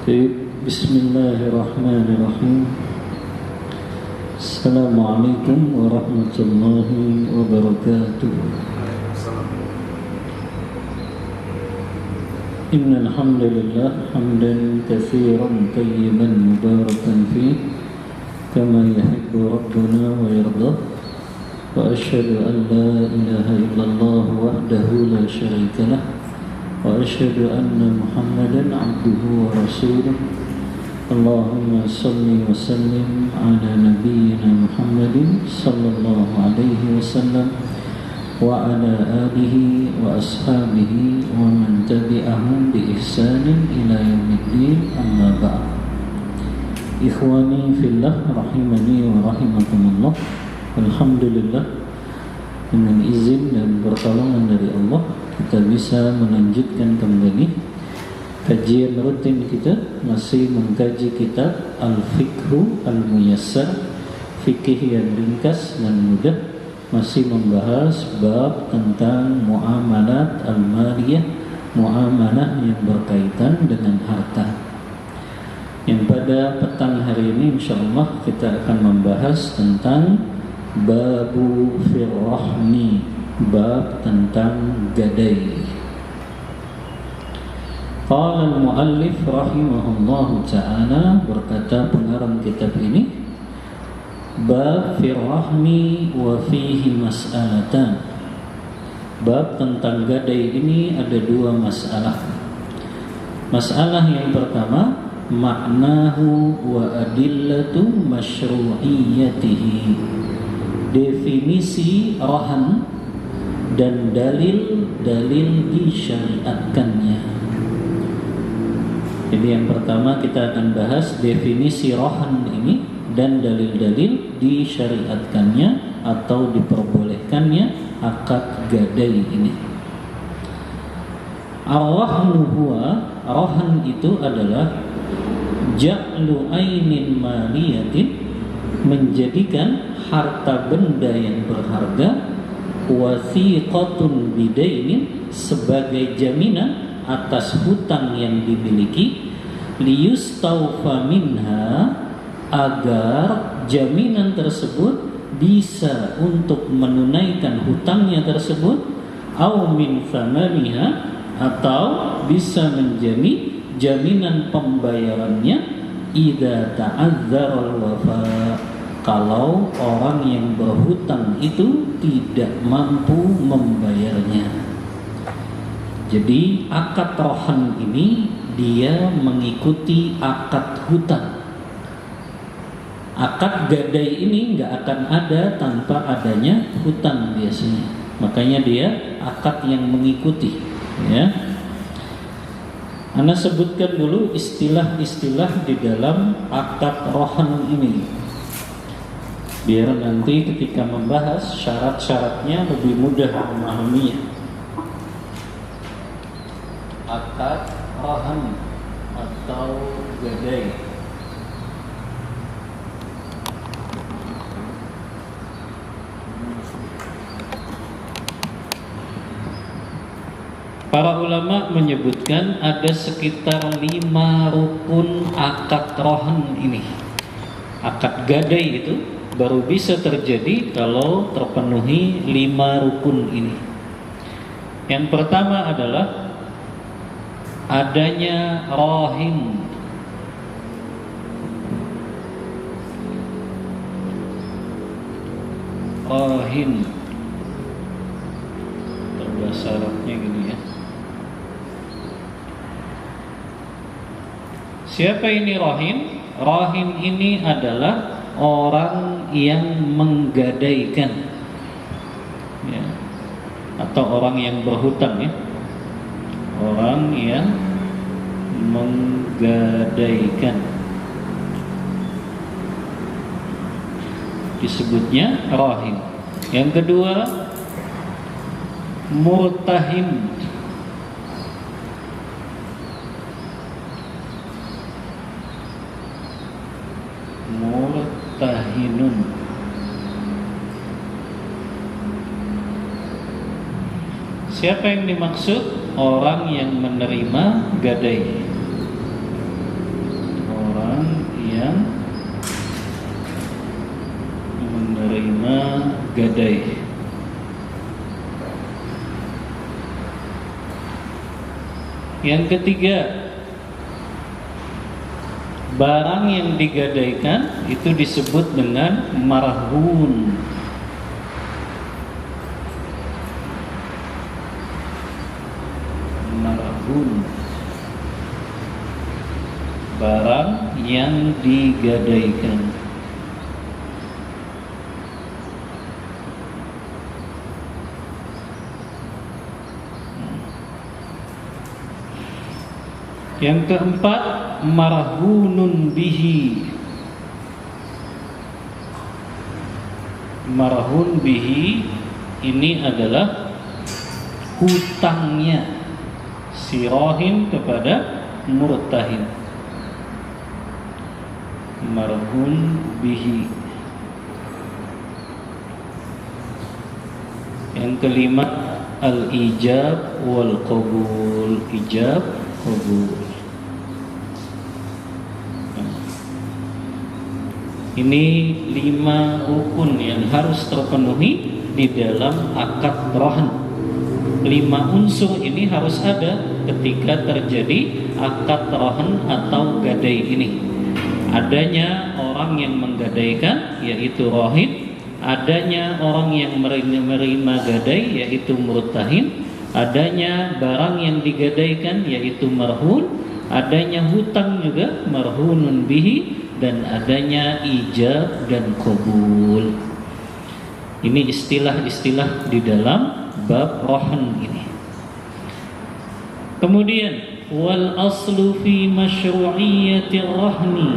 Bismillahirrahmanirrahim. Assalamualaikum warahmatullahi wabarakatuh. Innal hamdalillah hamdan katsiran tayyiban mubarakan fihi kama yuhibbu rabbuna wa yarda. Wa asyhadu an la ilaha illallah wahdahu la syarika lah. Wa asyhadu anna Muhammadan abduhu wa rasuluh. Allahumma salli wa sallim ala nabiyyina Muhammadin sallallahu alaihi wasallam wa ala alihi wa ashabihi wa man tabi'ahum bi ihsanin ila yaumiddin, amma ba'd. Ikhwani fillah rahimani wa rahimakumullah. Alhamdulillah, dengan izin dan pertolongan dari Allah kita bisa melanjutkan kembali kajian rutin kita, masih mengkaji kitab Al-Fiqhu Al-Muyassar, fikih yang ringkas dan mudah, masih membahas bab tentang muamalat al-maliyah, muamalah yang berkaitan dengan harta. Yang pada petang hari ini insyaallah kita akan membahas tentang babu firrahmi, bab tentang gadai. Qala al-muallif rahimahullahu ta'ala, berkata pengarang kitab ini, bab firrahmi wa fihi mas'alatan. Bab tentang gadai ini ada dua masalah. Masalah yang pertama, maknahu wa adillatu masyru'iyyatihi, definisi rahan dan dalil-dalil disyariatkannya. Jadi yang pertama kita akan bahas definisi rahan ini dan dalil-dalil disyariatkannya atau diperbolehkannya akad gadai ini. Ar-rahnu huwa, rahan itu adalah ja'lu ainin maliyatin, menjadikan harta benda yang berharga, wasiqatun bidainin, sebagai jaminan atas hutang yang dimiliki, liyustawfa minha, agar jaminan tersebut bisa untuk menunaikan hutangnya tersebut, au min thamaniha, atau bisa menjadi jaminan pembayarannya, idza ta'azzara al-wafa, kalau orang yang berhutang itu tidak mampu membayarnya. Jadi akad rohan ini dia mengikuti akad hutang. Akad gadai ini nggak akan ada tanpa adanya hutang biasanya. Makanya dia akad yang mengikuti, ya. Ana sebutkan dulu istilah-istilah di dalam akad rohan ini, biar nanti ketika membahas syarat-syaratnya lebih mudah memahaminya. Akad rohan atau gadai. Para ulama menyebutkan ada sekitar 5 rukun akad rohan ini. Akad gadai itu baru bisa terjadi kalau terpenuhi 5 rukun ini. Yang pertama adalah adanya rahin. Rahin, bahasa Arabnya gini ya. Siapa ini rahin? Rahin ini adalah orang yang menggadaikan, ya, atau orang yang berhutang, ya, orang yang menggadaikan, disebutnya rahin. Yang kedua, murtahin. Murtahinun. Siapa yang dimaksud? Orang yang menerima gadai. gadai. Yang ketiga, barang yang digadaikan itu disebut dengan marhun. Marhun, barang yang digadaikan. Yang keempat, marhunun bihi. Marhun bihi ini adalah hutangnya si rohin kepada murtahin. Marhun bihi. Yang kelima, al-ijab wal qabul. Ijab, qabul. Ini 5 rukun yang harus terpenuhi di dalam akad rohan. 5 unsur ini harus ada ketika terjadi akad rohan atau gadai ini. Adanya orang yang menggadaikan, yaitu rohin. Adanya orang yang menerima gadai, yaitu murtahin. Adanya barang yang digadaikan, yaitu marhun. Adanya hutang juga, marhunun bihi. Dan adanya ijab dan qabul. Ini istilah-istilah di dalam bab rohan ini. Kemudian wal aslu fi masyru'iyyati rahni.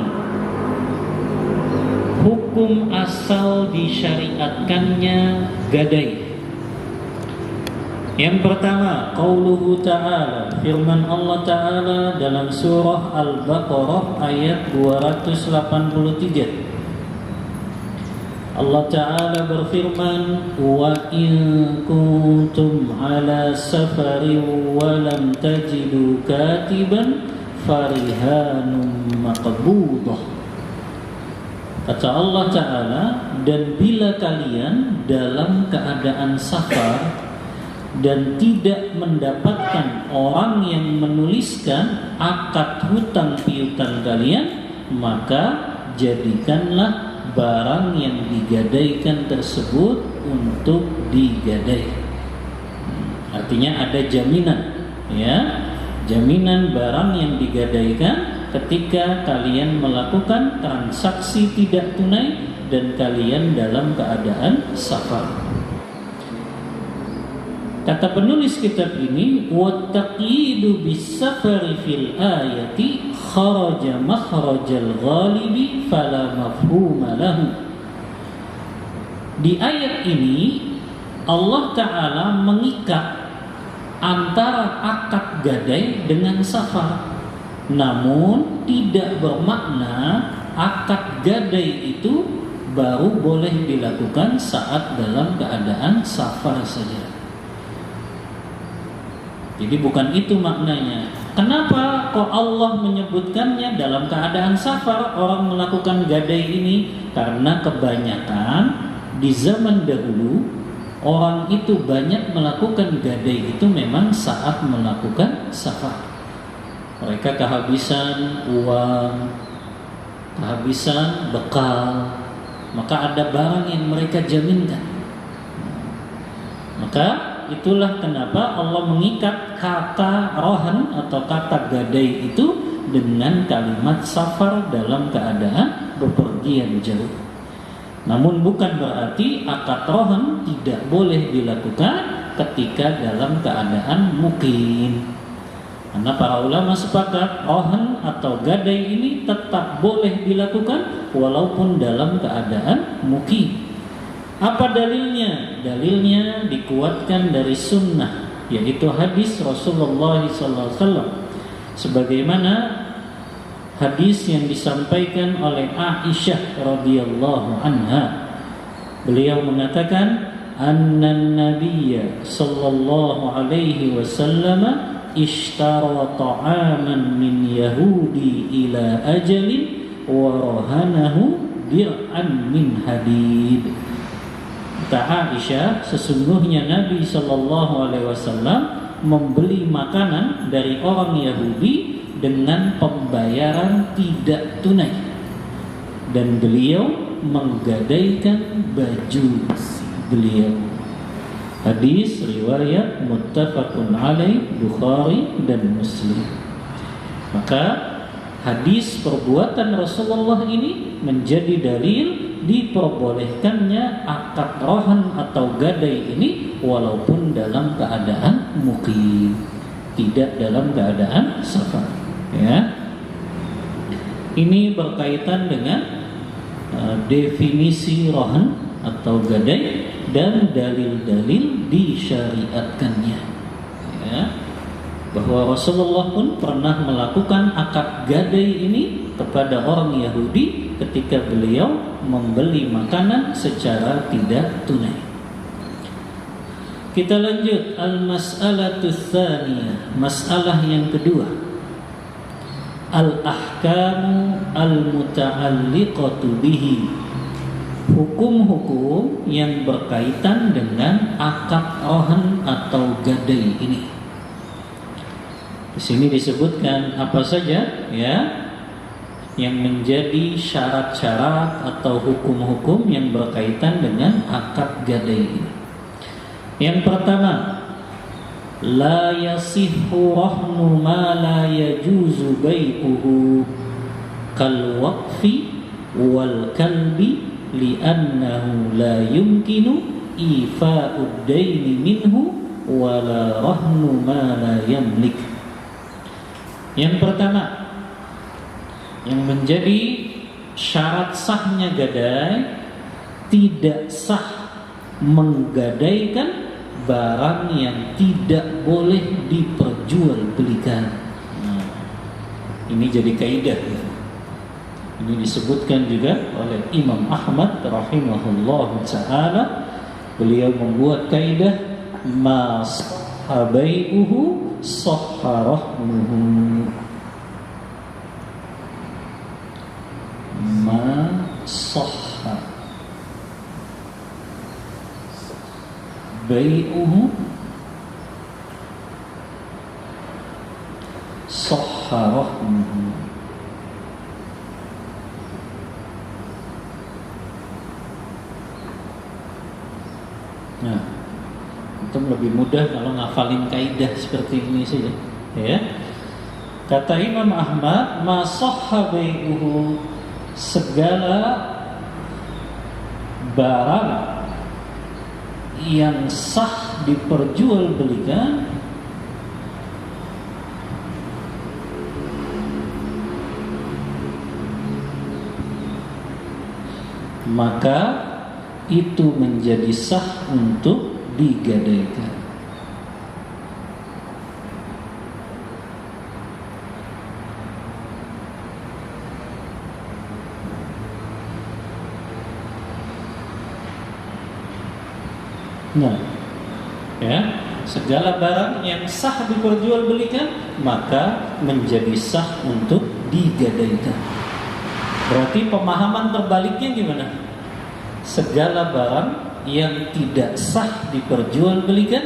Hukum asal disyariatkannya gadai. Yang pertama, qauluhu ta'ala, firman Allah Ta'ala dalam surah Al-Baqarah ayat 283. Allah Ta'ala berfirman, wa in kuntum ala safarin wa lam tajidu katiban farihanum maqbudah. Kata Allah Ta'ala, dan bila kalian dalam keadaan safar dan tidak mendapatkan orang yang menuliskan akad hutang piutang kalian, maka jadikanlah barang yang digadaikan tersebut untuk digadai. Artinya ada jaminan, ya, jaminan barang yang digadaikan ketika kalian melakukan transaksi tidak tunai dan kalian dalam keadaan safar. Kata penulis kitab ini, wa taqidu bis-safari fil ayati kharaja makhrajal ghalibi fala mafhuma lahu. Di ayat ini Allah Ta'ala mengikat antara akad gadai dengan safar. Namun tidak bermakna akad gadai itu baru boleh dilakukan saat dalam keadaan safar saja. Jadi bukan itu maknanya. Kenapa kok Allah menyebutkannya dalam keadaan safar orang melakukan gadai ini? Karena kebanyakan di zaman dahulu orang itu banyak melakukan gadai itu memang saat melakukan safar. Mereka kehabisan uang, kehabisan bekal, maka ada barang yang mereka jaminkan. Maka itulah kenapa Allah mengikat kata rohan atau kata gadai itu dengan kalimat safar dalam keadaan bepergian jauh. Namun bukan berarti akad rohan tidak boleh dilakukan ketika dalam keadaan mukim. Karena para ulama sepakat rohan atau gadai ini tetap boleh dilakukan walaupun dalam keadaan mukim. Apa dalilnya? Dalilnya dikuatkan dari sunnah, yaitu hadis Rasulullah SAW. Sebagaimana hadis yang disampaikan oleh Aisyah radhiyallahu anha. Beliau mengatakan, annan nabiyya sallallahu alaihi wasallam ishtara ta'aman min yahudi ila ajalin wa rahanahu dir'an min hadid. Kata Aisyah, sesungguhnya Nabi Shallallahu Alaihi Wasallam membeli makanan dari orang Yahudi dengan pembayaran tidak tunai, dan beliau menggadaikan baju beliau. Hadis riwayat muttafaqun alaih Bukhari dan Muslim. Maka hadis perbuatan Rasulullah ini menjadi dalil diperbolehkannya akad rohan atau gadai ini walaupun dalam keadaan muqim, tidak dalam keadaan safar. Ya, ini berkaitan dengan definisi rohan atau gadai dan dalil-dalil disyariatkannya. Ya, bahwa Rasulullah pun pernah melakukan akad gadai ini kepada orang Yahudi ketika beliau membeli makanan secara tidak tunai. Kita lanjut, al-mas'alatu tsaniyah, masalah yang kedua. Al-ahkamu al-muta'alliqatu bihi, hukum-hukum yang berkaitan dengan akad rohan atau gadai ini. Di sini disebutkan apa saja ya yang menjadi syarat-syarat atau hukum-hukum yang berkaitan dengan akad gadai ini. Yang pertama, la yasihhu rahnu ma la yajuzu bai'uhu kal waqfi wal kalbi li'annahu la yumkinu ifa'ud daini minhu wa la rahnu ma la yamlik. Yang pertama, yang menjadi syarat sahnya gadai, tidak sah menggadaikan barang yang tidak boleh diperjualbelikan. Nah, ini jadi kaidah ya. Ini disebutkan juga oleh Imam Ahmad rahimahullah ta'ala. Beliau membuat kaidah ma sahhabaihi sahharahmuhu, ma sahha bai'uhu sahharahmuhu. Nah, itu lebih mudah kalau ngafalin kaidah seperti ini saja ya. Kata Imam Ahmad, ma sahha bai'uhu, segala barang yang sah diperjualbelikan maka itu menjadi sah untuk digadaikan. Nah, ya, segala barang yang sah diperjualbelikan maka menjadi sah untuk digadaikan. Berarti pemahaman terbaliknya gimana? Segala barang yang tidak sah diperjualbelikan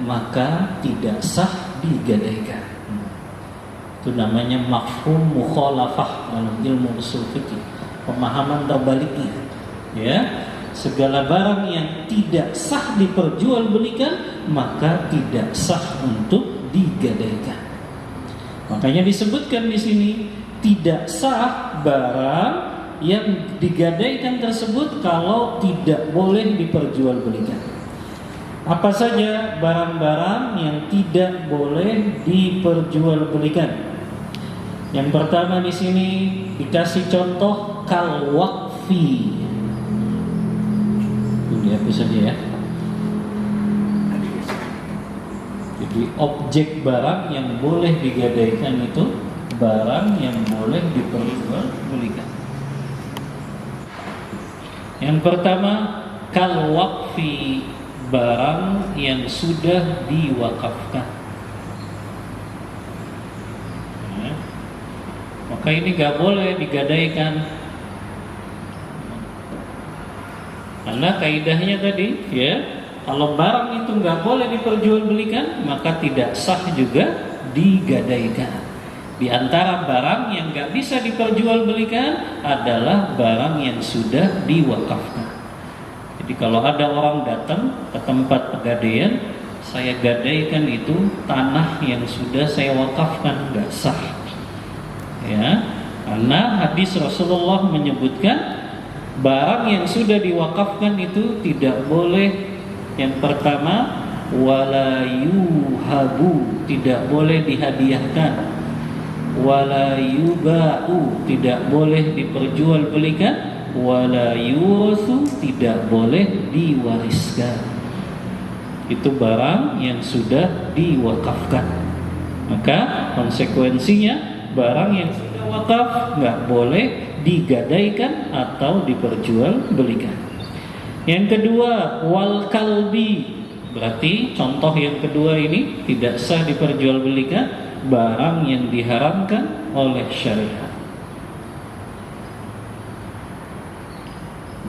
maka tidak sah digadaikan. Itu namanya mafhum mukhalafah dalam ilmu ushul fikih. Pemahaman terbaliknya, ya. Segala barang yang tidak sah diperjualbelikan maka tidak sah untuk digadaikan. Makanya disebutkan di sini tidak sah barang yang digadaikan tersebut kalau tidak boleh diperjualbelikan. Apa saja barang-barang yang tidak boleh diperjualbelikan? Yang pertama di sini dikasih contoh kal waqfi. Dihapus saja ya. Jadi objek barang yang boleh digadaikan itu barang yang boleh diperjualbelikan. Yang pertama kal waqfi, barang yang sudah diwakafkan. Maka ini gak boleh digadaikan. Karena kaidahnya tadi ya, kalau barang itu nggak boleh diperjualbelikan, maka tidak sah juga digadaikan. Di antara barang yang nggak bisa diperjualbelikan adalah barang yang sudah diwakafkan. Jadi kalau ada orang datang ke tempat pegadaian, saya gadaikan itu tanah yang sudah saya wakafkan, nggak sah. Ya, karena hadis Rasulullah menyebutkan barang yang sudah diwakafkan itu tidak boleh. Yang pertama, wala yuhabu, tidak boleh dihadiahkan. Wala yuba'u, tidak boleh diperjualbelikan. Wala yurasu, tidak boleh diwariskan. Itu barang yang sudah diwakafkan. Maka konsekuensinya barang yang sudah wakaf nggak boleh digadaikan atau diperjualbelikan. Yang kedua, wal kalbi, berarti contoh yang kedua ini tidak sah diperjualbelikan, barang yang diharamkan oleh syariat.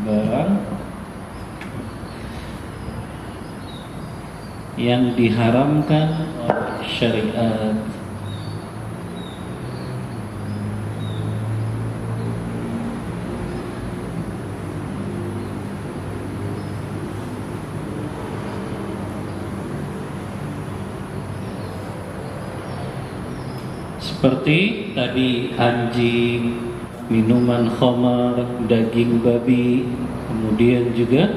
Barang yang diharamkan oleh syariat. Seperti tadi anjing, minuman khamar, daging babi, kemudian juga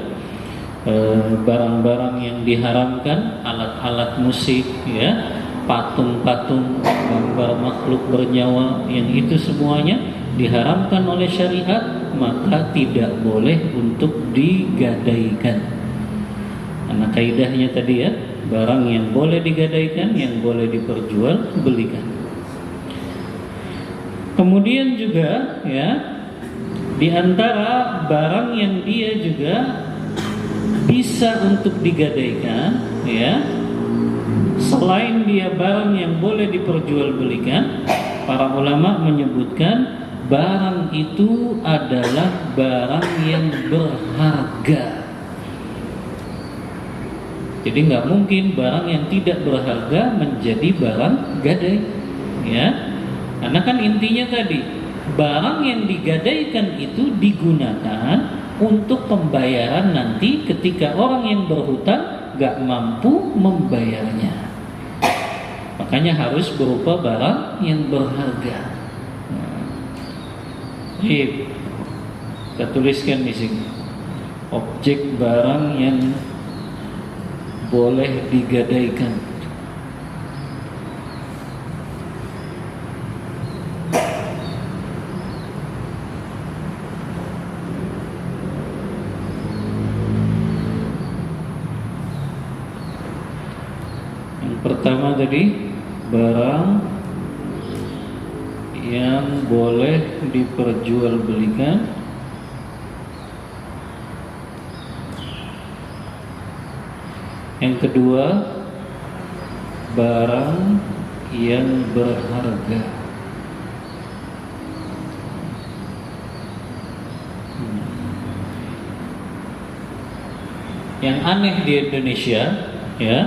barang-barang yang diharamkan, alat-alat musik, ya, patung-patung, gambar makhluk bernyawa, yang itu semuanya diharamkan oleh syariat, maka tidak boleh untuk digadaikan. Karena kaidahnya tadi ya, barang yang boleh digadaikan, yang boleh diperjualbelikan. Kemudian juga ya, di antara barang yang dia juga bisa untuk digadaikan ya, selain dia barang yang boleh diperjualbelikan, para ulama menyebutkan barang itu adalah barang yang berharga. Jadi nggak mungkin barang yang tidak berharga menjadi barang gadai ya. Karena kan intinya tadi, barang yang digadaikan itu digunakan untuk pembayaran nanti ketika orang yang berhutang gak mampu membayarnya. Makanya harus berupa barang yang berharga. Jadi kita tuliskan di sini, objek barang yang boleh digadaikan. Pertama tadi, barang yang boleh diperjualbelikan. Yang kedua, barang yang berharga. Yang aneh di Indonesia ya,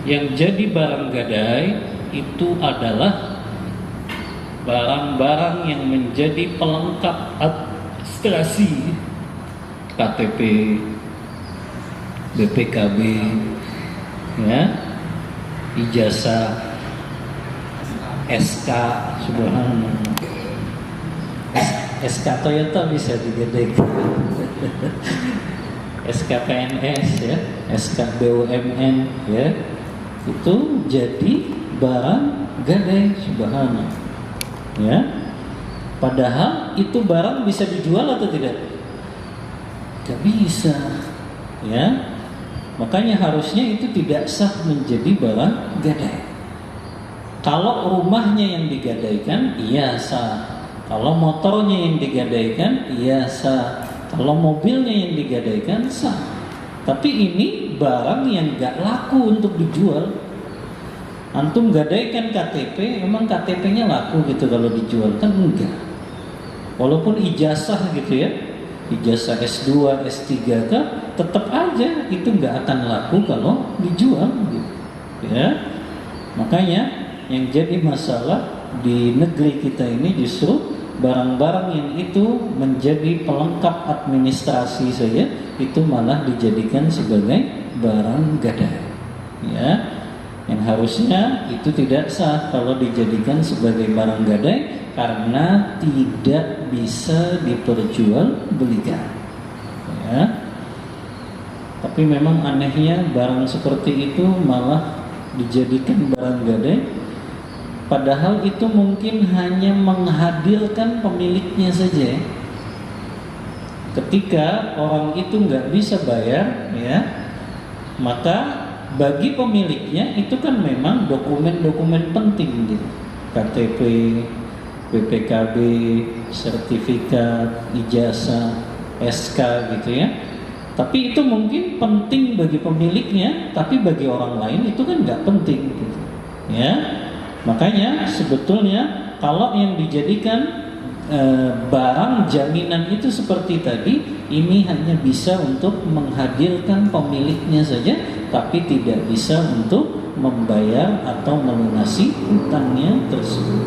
yang jadi barang gadai itu adalah barang-barang yang menjadi pelengkap administrasi, KTP, BPKB, ya, ijazah, SK, subhanallah. SK Toyota bisa digadaikan. SK PNS ya, SK BUMN ya. Itu jadi barang gadai, subhanallah ya. Padahal itu barang bisa dijual atau tidak? Tidak bisa ya. Makanya harusnya itu tidak sah menjadi barang gadai. Kalau rumahnya yang digadaikan, iya sah. Kalau motornya yang digadaikan, iya sah. Kalau mobilnya yang digadaikan, sah. Tapi ini barang yang gak laku untuk dijual. Antum gadaikan KTP, emang KTP-nya laku gitu kalau dijual? Kan enggak. Walaupun ijazah gitu ya, ijazah S2, S3 kah, tetap aja itu nggak akan laku kalau dijual gitu. Ya, makanya yang jadi masalah di negeri kita ini justru barang-barang yang itu menjadi pelengkap administrasi saja itu malah dijadikan sebagai barang gadai. Ya, yang harusnya itu tidak sah kalau dijadikan sebagai barang gadai karena tidak bisa diperjualbelikan. Ya. Tapi memang anehnya barang seperti itu malah dijadikan barang gadai, padahal itu mungkin hanya menghadirkan pemiliknya saja. Ketika orang itu nggak bisa bayar, ya, maka bagi pemiliknya itu kan memang dokumen-dokumen penting gitu, KTP, BPKB, sertifikat, ijazah, SK gitu ya. Tapi itu mungkin penting bagi pemiliknya, tapi bagi orang lain itu kan nggak penting gitu. Ya, makanya sebetulnya kalau yang dijadikan barang jaminan itu seperti tadi, ini hanya bisa untuk menghadirkan pemiliknya saja, tapi tidak bisa untuk membayar atau melunasi hutangnya tersebut.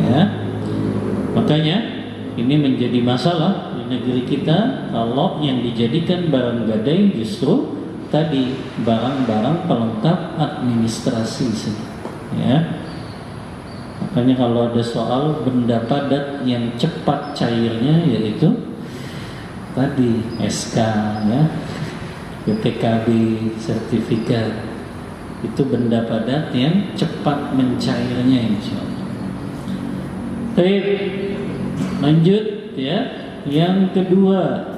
Ya, makanya ini menjadi masalah negeri kita kalau yang dijadikan barang gadai justru tadi barang-barang pelengkap administrasi saja. Ya, makanya kalau ada soal benda padat yang cepat cairnya yaitu tadi SK, ya, BPKB, sertifikat, itu benda padat yang cepat mencairnya insyaallah. Baik, lanjut ya. Yang kedua,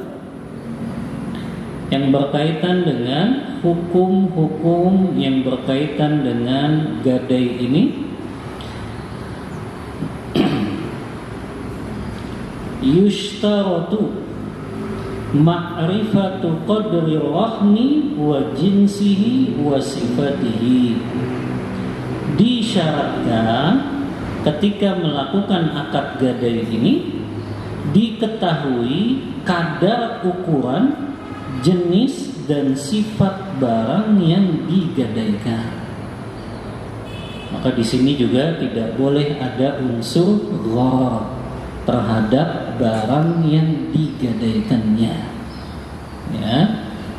yang berkaitan dengan hukum-hukum yang berkaitan dengan gadai ini, yushtaratu ma'rifatu qadri rahni wa jinsihi wa sifatihi. Disyaratkan ketika melakukan akad gadai ini diketahui kadar ukuran, jenis dan sifat barang yang digadaikan. Maka di sini juga tidak boleh ada unsur gharar terhadap barang yang digadaikannya. Ya,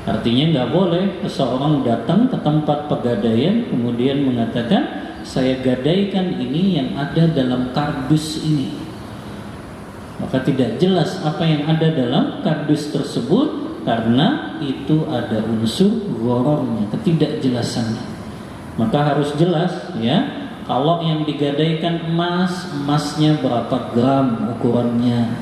artinya nggak boleh seseorang datang ke tempat pegadaian kemudian mengatakan saya gadaikan ini yang ada dalam kardus ini. Maka tidak jelas apa yang ada dalam kardus tersebut karena itu ada unsur ghararnya, ketidakjelasannya. Maka harus jelas ya, kalau yang digadaikan emas, emasnya berapa gram ukurannya.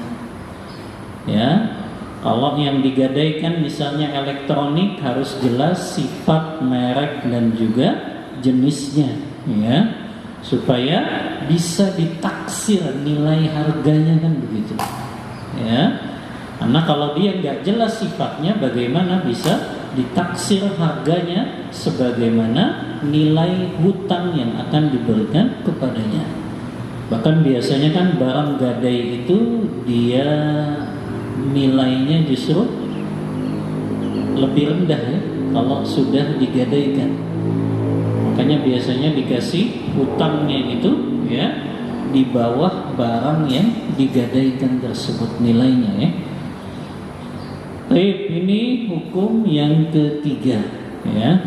Ya. Kalau yang digadaikan misalnya elektronik harus jelas sifat, merek dan juga jenisnya, ya. Supaya bisa ditaksir nilai harganya kan begitu, ya. Karena kalau dia nggak jelas sifatnya, bagaimana bisa ditaksir harganya sebagaimana nilai hutang yang akan diberikan kepadanya. Bahkan biasanya kan barang gadai itu dia nilainya justru lebih rendah ya kalau sudah digadaikan. Makanya biasanya dikasih hutangnya itu ya di bawah barang yang digadaikan tersebut nilainya ya. Baik, ini hukum yang ketiga ya.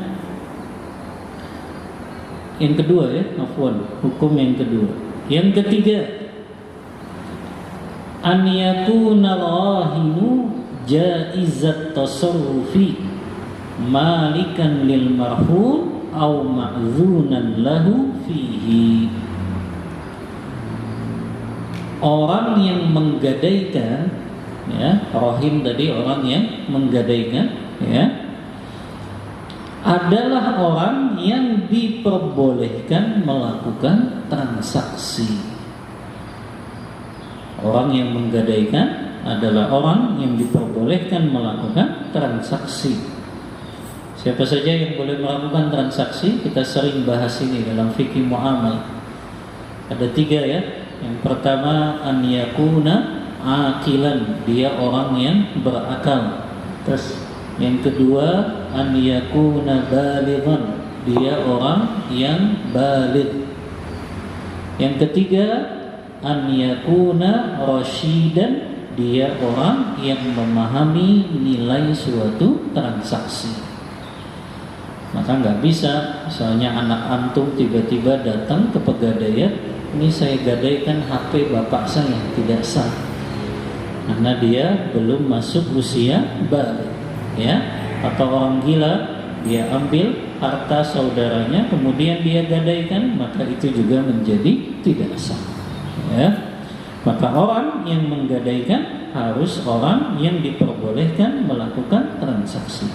Yang kedua ya, afwan, hukum yang kedua. Yang ketiga, an yakuna rahinu jaizat tasarrufi malikan lil marhum au ma'zunan lahu fihi. Orang yang menggadaikan ya, rahim tadi orang yang menggadaikan ya, adalah orang yang diperbolehkan melakukan transaksi. Orang yang menggadaikan adalah orang yang diperbolehkan melakukan transaksi. Siapa saja yang boleh melakukan transaksi? Kita sering bahas ini dalam fikih muamal. Ada 3 ya. Yang pertama, an yakuna akilan, dia orang yang berakal. Terus yang kedua, an yakuna balighan, dia orang yang baligh. Yang ketiga, an yakuna rasyidan, dia orang yang memahami nilai suatu transaksi. Maka nggak bisa, misalnya anak antum tiba-tiba datang ke Pegadaian, ini saya gadaikan HP bapak saya, tidak sah, karena dia belum masuk usia baligh, ya. Atau orang gila, dia ambil harta saudaranya kemudian dia gadaikan, maka itu juga menjadi tidak sah, ya. Maka orang yang menggadaikan harus orang yang diperbolehkan melakukan transaksi.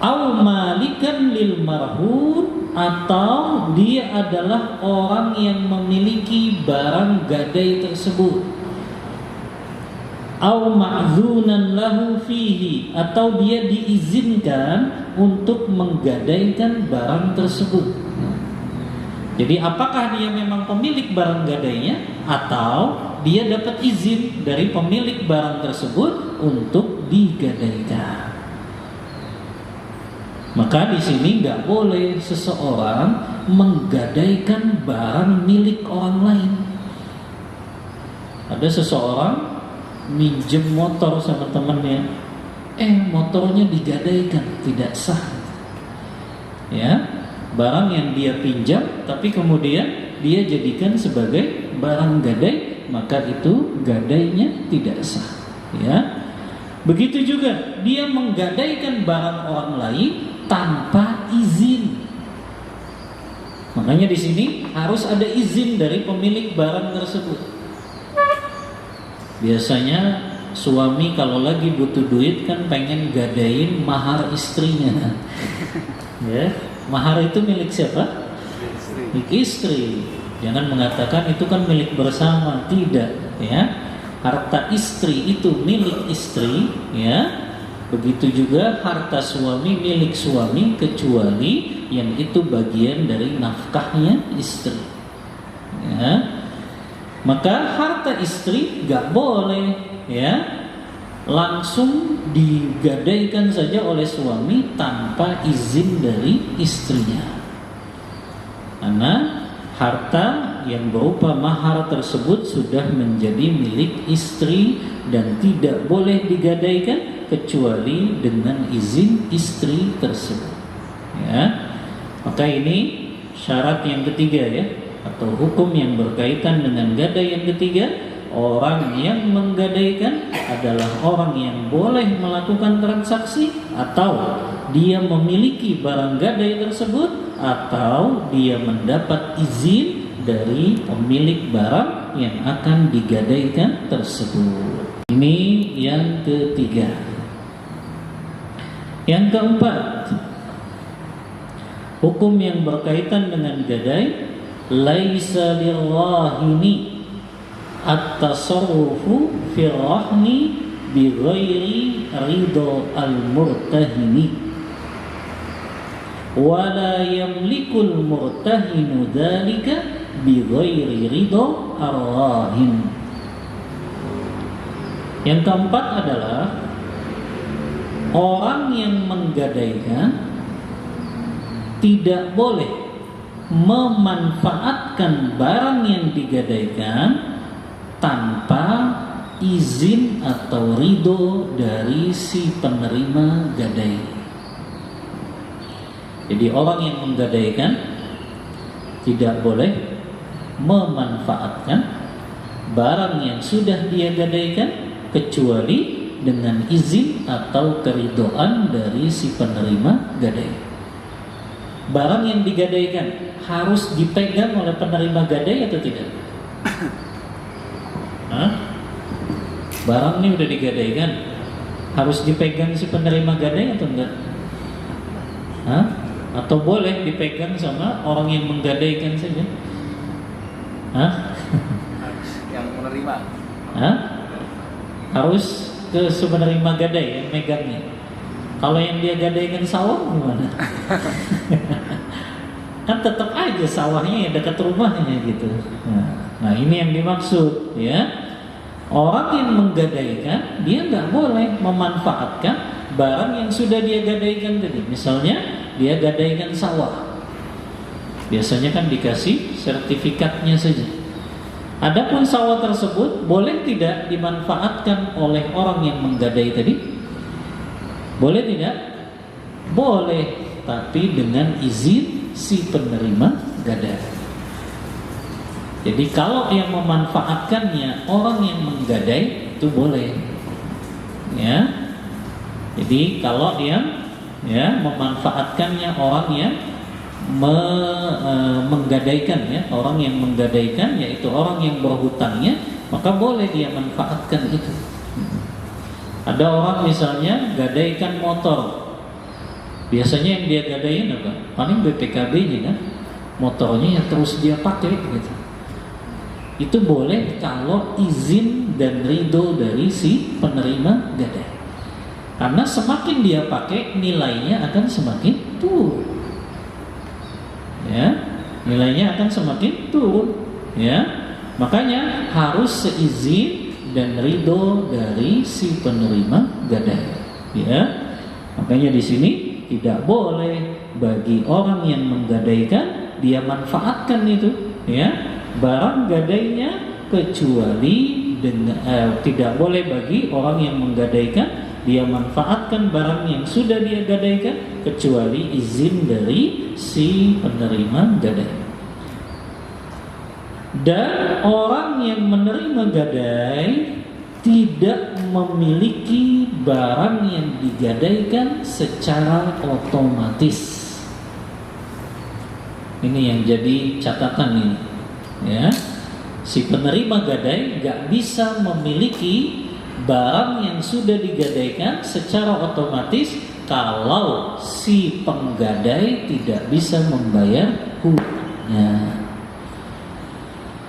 Au malikan lil marhun, atau dia adalah orang yang memiliki barang gadai tersebut. Au ma'zunan lahu fihi, atau dia diizinkan untuk menggadaikan barang tersebut. Jadi apakah dia memang pemilik barang gadainya, atau dia dapat izin dari pemilik barang tersebut untuk digadaikan. Maka di sini nggak boleh seseorang menggadaikan barang milik orang lain. Ada seseorang minjem motor sama temannya, motornya digadaikan, tidak sah. Ya, barang yang dia pinjam tapi kemudian dia jadikan sebagai barang gadai, maka itu gadainya tidak sah. Ya, begitu juga dia menggadaikan barang orang lain tanpa izin. Makanya di sini harus ada izin dari pemilik barang tersebut. Biasanya suami kalau lagi butuh duit kan pengen gadain mahar istrinya. Ya, mahar itu milik siapa? Milik istri. Jangan mengatakan itu kan milik bersama, tidak, ya. Harta istri itu milik istri, ya. Begitu juga harta suami milik suami, kecuali yang itu bagian dari nafkahnya istri, ya. Maka harta istri gak boleh, ya, langsung digadaikan saja oleh suami tanpa izin dari istrinya. Karena harta yang berupa mahar tersebut sudah menjadi milik istri dan tidak boleh digadaikan kecuali dengan izin istri tersebut, ya. Maka ini syarat yang ketiga, ya, atau hukum yang berkaitan dengan gadai yang ketiga. Orang yang menggadaikan adalah orang yang boleh melakukan transaksi, atau dia memiliki barang gadai tersebut, atau dia mendapat izin dari pemilik barang yang akan digadaikan tersebut. Ini yang ketiga. Yang keempat, hukum yang berkaitan dengan gadai. Laisa lirrahini at-tasarrufu fi rahni bi ghairi ridha al-murtahini, wa la yamliku al-murtahinu dzalika bi ghairi ridha ar-rahin. Yang keempat adalah orang yang menggadaikan tidak boleh memanfaatkan barang yang digadaikan tanpa izin atau ridho dari si penerima gadai. Jadi orang yang menggadaikan tidak boleh memanfaatkan barang yang sudah dia gadaikan kecuali dengan izin atau keridhaan dari si penerima gadai. Barang yang digadaikan harus dipegang oleh penerima gadai atau tidak? Barang ini udah digadaikan, harus dipegang si penerima gadai atau enggak? Atau boleh dipegang sama orang yang menggadaikan saja? Yang menerima. Harus ke si penerima gadai yang megangnya. Kalau yang dia gadaikan sawah gimana? Kan tetap aja sawahnya ya dekat rumahnya gitu. Nah, ini yang dimaksud, ya. Orang yang menggadaikan, dia nggak boleh memanfaatkan barang yang sudah dia gadaikan tadi. Misalnya dia gadaikan sawah, biasanya kan dikasih sertifikatnya saja. Adapun sawah tersebut boleh tidak dimanfaatkan oleh orang yang menggadai tadi? Boleh tidak? Boleh, tapi dengan izin si penerima gadai. Jadi kalau yang memanfaatkannya orang yang menggadai itu boleh, ya. Jadi kalau yang memanfaatkannya orang yang menggadaikan, ya, orang yang menggadaikan yaitu orang yang berhutangnya, maka boleh dia manfaatkan itu. Ada orang misalnya gadaikan motor, biasanya yang dia gadaikan apa? Paling BPKB-nya kan, motornya yang terus dia pakai gitu. Itu boleh kalau izin dan ridho dari si penerima gadai. Karena semakin dia pakai, nilainya akan semakin turun. Ya, nilainya akan semakin turun. Ya, makanya harus seizin dan ridho dari si penerima gadai. Ya, makanya di sini tidak boleh bagi orang yang menggadaikan dia manfaatkan itu, ya, barang gadainya, kecuali dengan tidak boleh bagi orang yang menggadaikan dia manfaatkan barang yang sudah dia gadaikan kecuali izin dari si penerima gadai. Dan orang yang menerima gadai tidak memiliki barang yang digadaikan secara otomatis. Ini yang jadi catatan ini. Ya, si penerima gadai nggak bisa memiliki barang yang sudah digadaikan secara otomatis kalau si penggadai tidak bisa membayar hutangnya.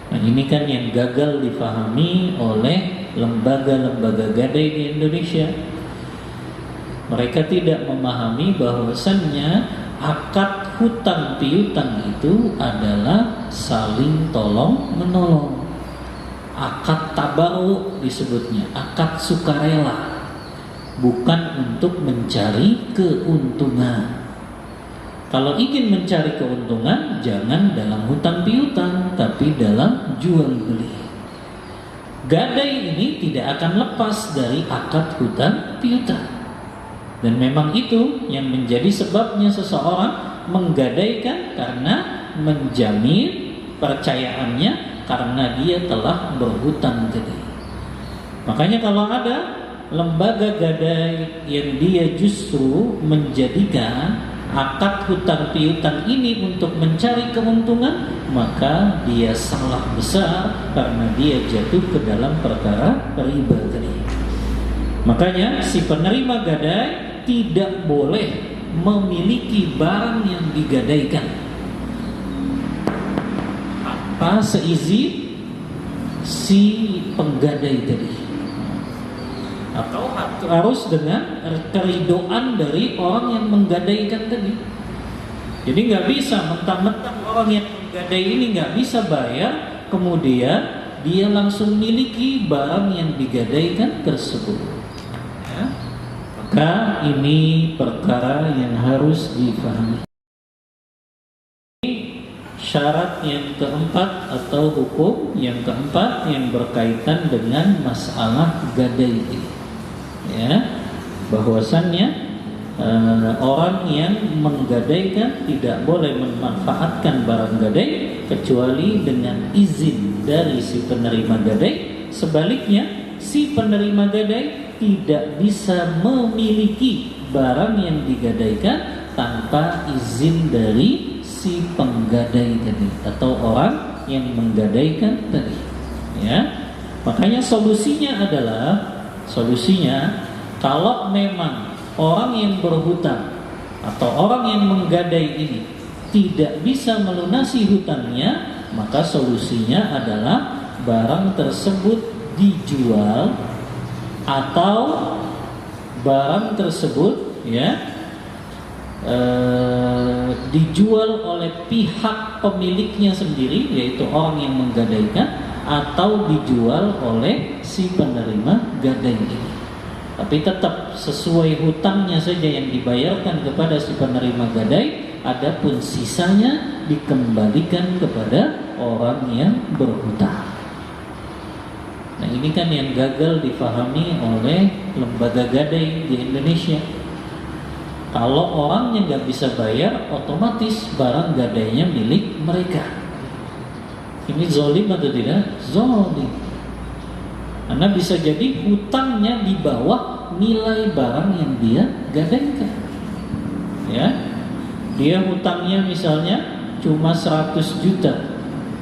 Nah, ini kan yang gagal dipahami oleh lembaga-lembaga gadai di Indonesia. Mereka tidak memahami bahwasannya akad hutang piutang itu adalah saling tolong menolong. Akad tabaruk disebutnya, akad sukarela, bukan untuk mencari keuntungan. Kalau ingin mencari keuntungan, jangan dalam hutang piutang, tapi dalam jual beli. Gadai ini tidak akan lepas dari akad hutang piutang. Dan memang itu yang menjadi sebabnya seseorang menggadaikan, karena menjamin percayaannya, karena dia telah berhutang gadai. Makanya kalau ada lembaga gadai yang dia justru menjadikan akad hutang piutang ini untuk mencari keuntungan, maka dia salah besar karena dia jatuh ke dalam perkara riba tadi. Makanya si penerima gadai tidak boleh memiliki barang yang digadaikan tanpa seizin si penggadai tadi, atau harus dengan keridoan dari orang yang menggadaikan tadi. Jadi nggak bisa mentang-mentang orang yang menggadai ini nggak bisa bayar, kemudian dia langsung miliki barang yang digadaikan tersebut. Maka ini perkara yang harus dipahami. Syarat yang keempat atau hukum yang keempat yang berkaitan dengan masalah gadai ini, ya, bahwasannya orang yang menggadaikan tidak boleh memanfaatkan barang gadai kecuali dengan izin dari si penerima gadai. Sebaliknya, si penerima gadai tidak bisa memiliki barang yang digadaikan tanpa izin dari si penggadai tadi atau orang yang menggadaikan tadi. Ya, makanya solusinya kalau memang orang yang berhutang atau orang yang menggadai ini tidak bisa melunasi hutangnya, maka solusinya adalah barang tersebut dijual, atau barang tersebut dijual oleh pihak pemiliknya sendiri, yaitu orang yang menggadaikan, atau dijual oleh si penerima gadai ini. Tapi tetap sesuai hutangnya saja yang dibayarkan kepada si penerima gadai, adapun sisanya dikembalikan kepada orang yang berhutang. Nah, ini kan yang gagal difahami oleh lembaga gadai di Indonesia. Kalau orangnya nggak bisa bayar, otomatis barang gadainya milik mereka. Ini zolim atau tidak? Zolim. Karena bisa jadi hutangnya di bawah nilai barang yang dia gadaikan. Ya, dia hutangnya misalnya cuma 100 juta.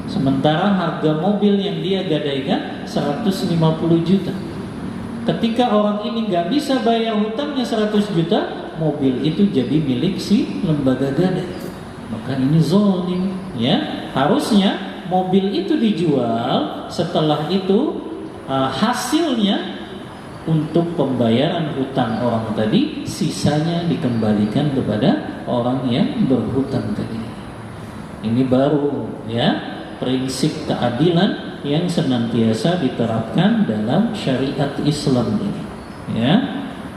Sementara harga mobil yang dia gadaikan 150 juta. Ketika orang ini nggak bisa bayar hutangnya 100 juta, mobil itu jadi milik si lembaga gadai. Maka ini zalim, ya. Harusnya mobil itu dijual, setelah itu hasilnya untuk pembayaran hutang orang tadi, sisanya dikembalikan kepada orang yang berhutang tadi. Ini baru, ya, prinsip keadilan yang senantiasa diterapkan dalam syariat Islam ini, ya.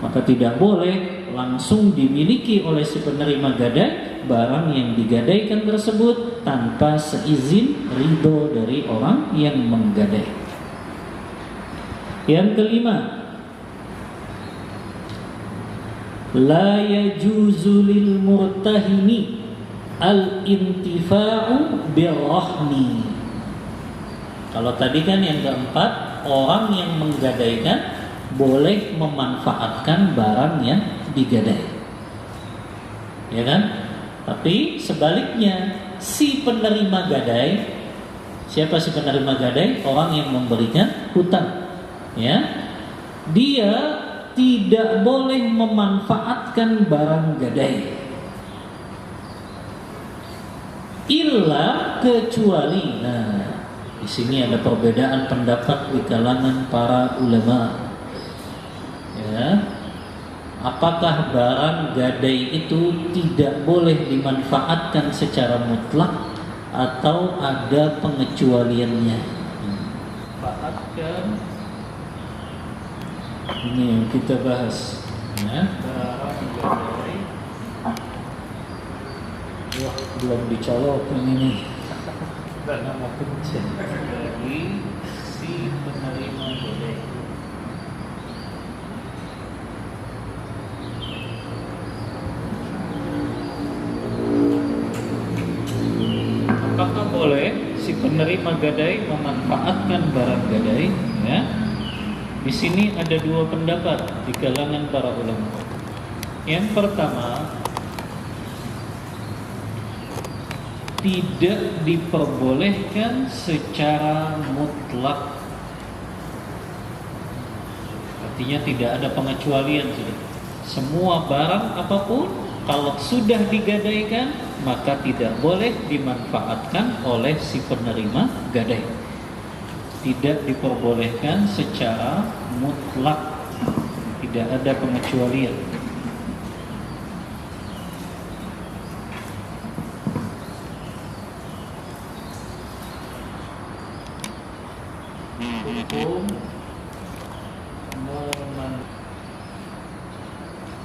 Maka tidak boleh langsung dimiliki oleh si penerima gadai barang yang digadaikan tersebut tanpa seizin ridho dari orang yang menggadai. Yang kelima, la yajuzu lil murtahini al-intifa'u birrahni. Kalau tadi kan yang keempat, orang yang menggadaikan boleh memanfaatkan barang yang digadai, ya kan? Tapi sebaliknya, si penerima gadai, siapa si penerima gadai? Orang yang memberikan hutang, ya. Dia tidak boleh memanfaatkan barang gadai, illa kecuali. Nah, di sini ada perbedaan pendapat di kalangan para ulama. Ya, apakah barang gadai itu tidak boleh dimanfaatkan secara mutlak atau ada pengecualiannya? Manfaatkan. Ini yang kita bahas, ya. Barang gadai. Wah, belum dicolokin ini. Nama pencet dari si penerima gadai. Apakah boleh si penerima gadai memanfaatkan barang gadai? Ya. Di sini ada dua pendapat di kalangan para ulama. Yang pertama, tidak diperbolehkan secara mutlak. Artinya tidak ada pengecualian. Semua barang apapun kalau sudah digadaikan maka tidak boleh dimanfaatkan oleh si penerima gadai. Tidak diperbolehkan secara mutlak. Tidak ada pengecualian.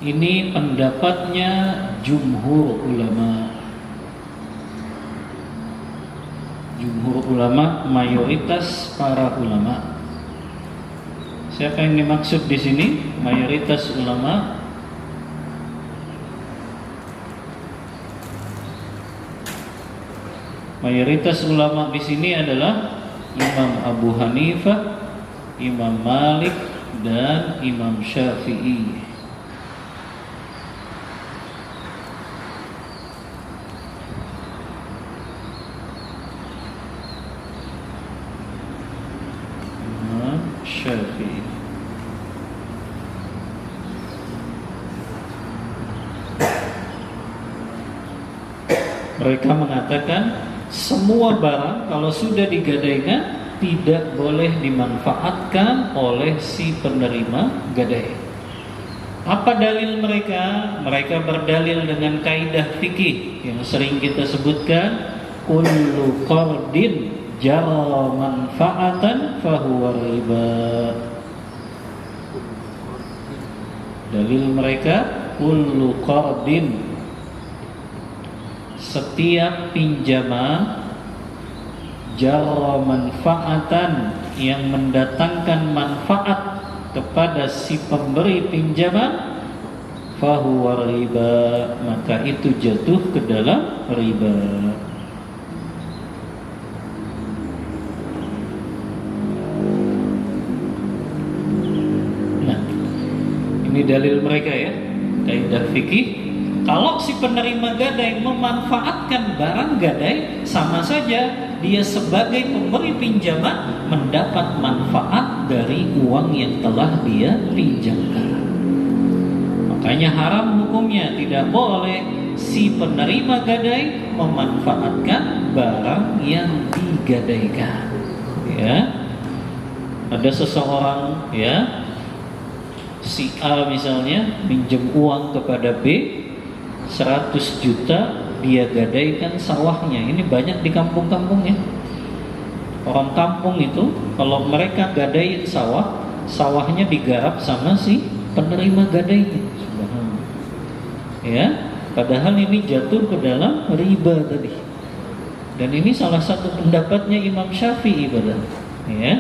Ini pendapatnya jumhur ulama. Jumhur ulama, mayoritas para ulama. Siapa yang dimaksud di sini? Mayoritas ulama. Mayoritas ulama di sini adalah Imam Abu Hanifah, Imam Malik, dan Imam Syafi'i. Syafi'i. Mereka mengatakan semua barang kalau sudah digadaikan tidak boleh dimanfaatkan oleh si penerima gadai. Apa dalil mereka? Mereka berdalil dengan kaidah fikih yang sering kita sebutkan, kullu qardin jarra manfa'atan fahuwa riba. Dalil mereka kullu qardin, setiap pinjaman jarra manfa'atan, yang mendatangkan manfaat kepada si pemberi pinjaman, fahuwa riba, maka itu jatuh ke dalam riba. Nah, ini dalil mereka ya, kaidah fikih. Kalau si penerima gadai memanfaatkan barang gadai, sama saja dia sebagai pemberi pinjaman mendapat manfaat dari uang yang telah dia pinjamkan. Makanya haram hukumnya, tidak boleh si penerima gadai memanfaatkan barang yang digadaikan. Ya, ada seseorang ya, si A misalnya minjem uang kepada B 100 juta, dia gadaikan sawahnya. Ini banyak di kampung-kampung ya. Orang kampung itu kalau mereka gadaiin sawah, sawahnya digarap sama si penerima gadainya. Subhanallah. Ya, padahal ini jatuh ke dalam riba tadi. Dan ini salah satu pendapatnya Imam Syafi'i ya,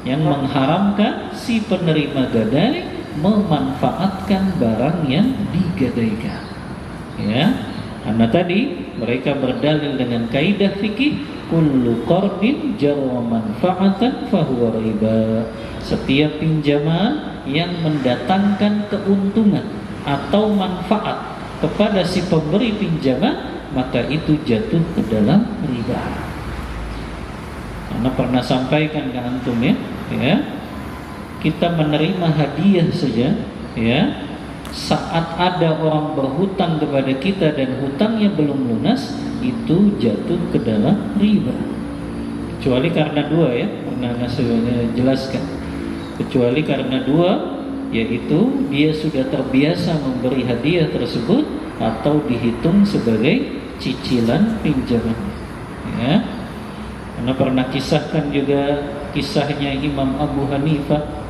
yang mengharamkan si penerima gadai memanfaatkan barang yang digadaikan. Ya, karena tadi mereka berdalil dengan kaidah fikih kullu qardin jarra manfa'atan fahuwa riba. Setiap pinjaman yang mendatangkan keuntungan atau manfaat kepada si pemberi pinjaman, maka itu jatuh ke dalam riba. Karena pernah sampaikan ke antum ya, kita menerima hadiah saja ya, saat ada orang berhutang kepada kita dan hutangnya belum lunas, itu jatuh ke dalam riba. Kecuali karena dua ya, pernah saya jelaskan. Kecuali karena dua, yaitu dia sudah terbiasa memberi hadiah tersebut atau dihitung sebagai cicilan pinjaman. Ya, karena pernah kisahkan juga kisahnya Imam Abu Hanifah,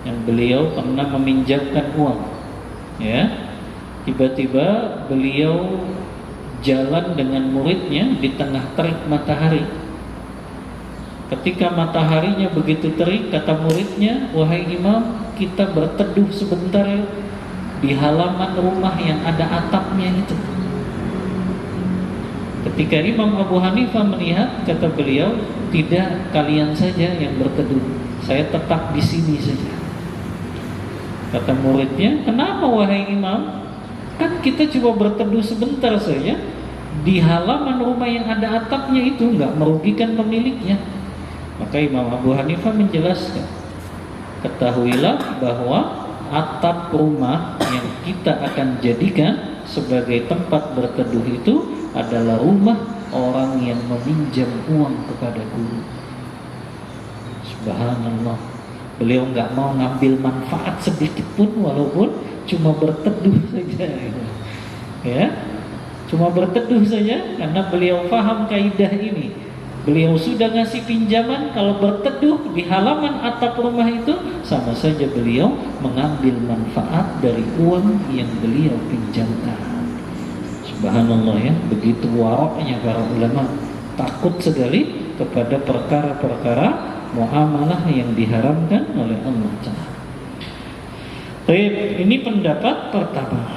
yang beliau pernah meminjamkan uang ya, tiba-tiba beliau jalan dengan muridnya di tengah terik matahari. Ketika mataharinya begitu terik, kata muridnya, wahai imam, kita berteduh sebentar di halaman rumah yang ada atapnya itu. Ketika Imam Abu Hanifah melihat, kata beliau, tidak, kalian saja yang berteduh, saya tetap di sini saja. Kata muridnya, kenapa wahai imam? Kan kita cuma berteduh sebentar saja di halaman rumah yang ada atapnya itu, nggak merugikan pemiliknya. Maka Imam Abu Hanifah menjelaskan, ketahuilah bahwa atap rumah yang kita akan jadikan sebagai tempat berteduh itu adalah rumah orang yang meminjam uang kepada guru. Subhanallah. Beliau nggak mau ngambil manfaat sedikit pun, walaupun cuma berteduh saja. Ya, cuma berteduh saja, karena beliau paham kaidah ini. Beliau sudah ngasih pinjaman, kalau berteduh di halaman atap rumah itu, sama saja beliau mengambil manfaat dari uang yang beliau pinjamkan. Subhanallah ya, begitu waraknya para ulama, takut sekali kepada perkara-perkara muamalah yang diharamkan oleh Allah Ta'ala. Baik, ini pendapat pertama.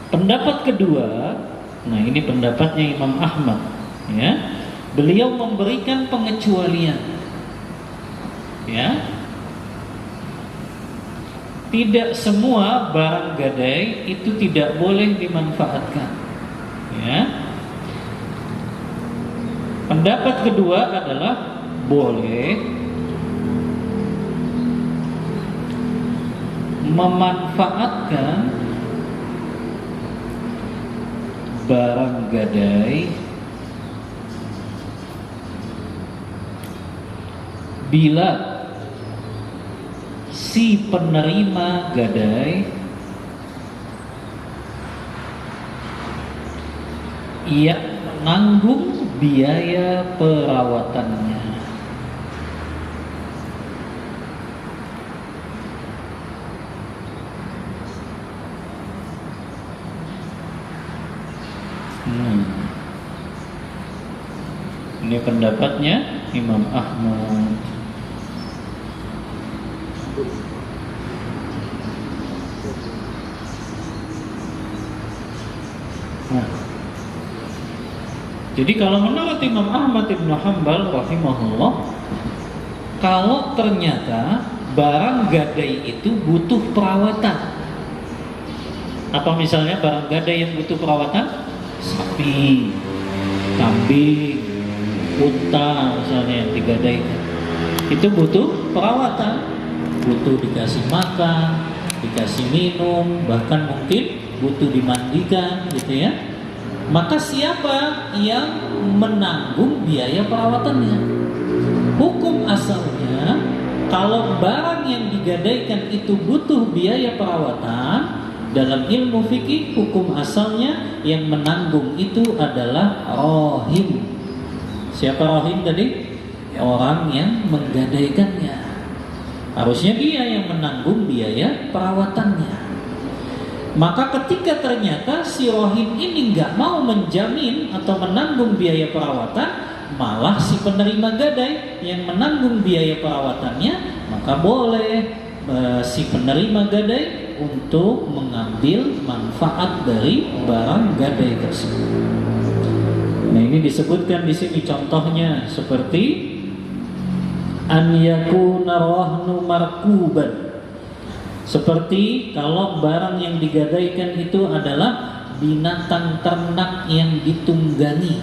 Pendapat kedua, nah ini pendapatnya Imam Ahmad ya. Beliau memberikan pengecualian ya. Tidak semua barang gadai itu tidak boleh dimanfaatkan ya. Pendapat kedua adalah boleh memanfaatkan barang gadai bila si penerima gadai ia menanggung biaya perawatannya. Ini pendapatnya Imam Ahmad. Jadi kalau menurut Imam Ahmad Ibn Hanbal rahimahullah, kalau ternyata barang gadai itu butuh perawatan, apa misalnya barang gadai yang butuh perawatan, sapi, kambing, unta misalnya yang digadaikan, itu butuh perawatan, butuh dikasih makan, dikasih minum, bahkan mungkin butuh dimandikan gitu ya. Maka siapa yang menanggung biaya perawatannya? Hukum asalnya, kalau barang yang digadaikan itu butuh biaya perawatan, dalam ilmu fikih hukum asalnya yang menanggung itu adalah rohim. Siapa rohim tadi? Orang yang menggadaikannya. Harusnya dia yang menanggung biaya perawatannya. Maka ketika ternyata si rohim ini nggak mau menjamin atau menanggung biaya perawatan, malah si penerima gadai yang menanggung biaya perawatannya, maka boleh si penerima gadai untuk mengambil manfaat dari barang gadai tersebut. Nah, ini disebutkan di sini contohnya seperti an yakuna rahnu markuban. Seperti kalau barang yang digadaikan itu adalah binatang ternak yang ditunggangi.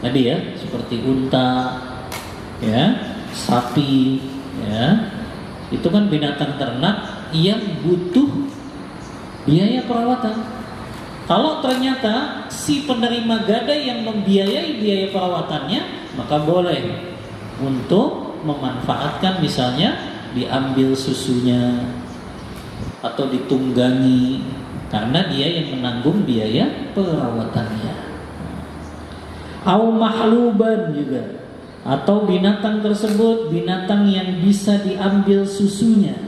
Tadi ya, seperti unta, ya, sapi, ya. Itu kan binatang ternak yang butuh biaya perawatan. Kalau ternyata si penerima gadai yang membiayai biaya perawatannya, maka boleh untuk memanfaatkan, misalnya diambil susunya atau ditunggangi, karena dia yang menanggung biaya perawatannya. Au mahluban juga, atau binatang tersebut binatang yang bisa diambil susunya.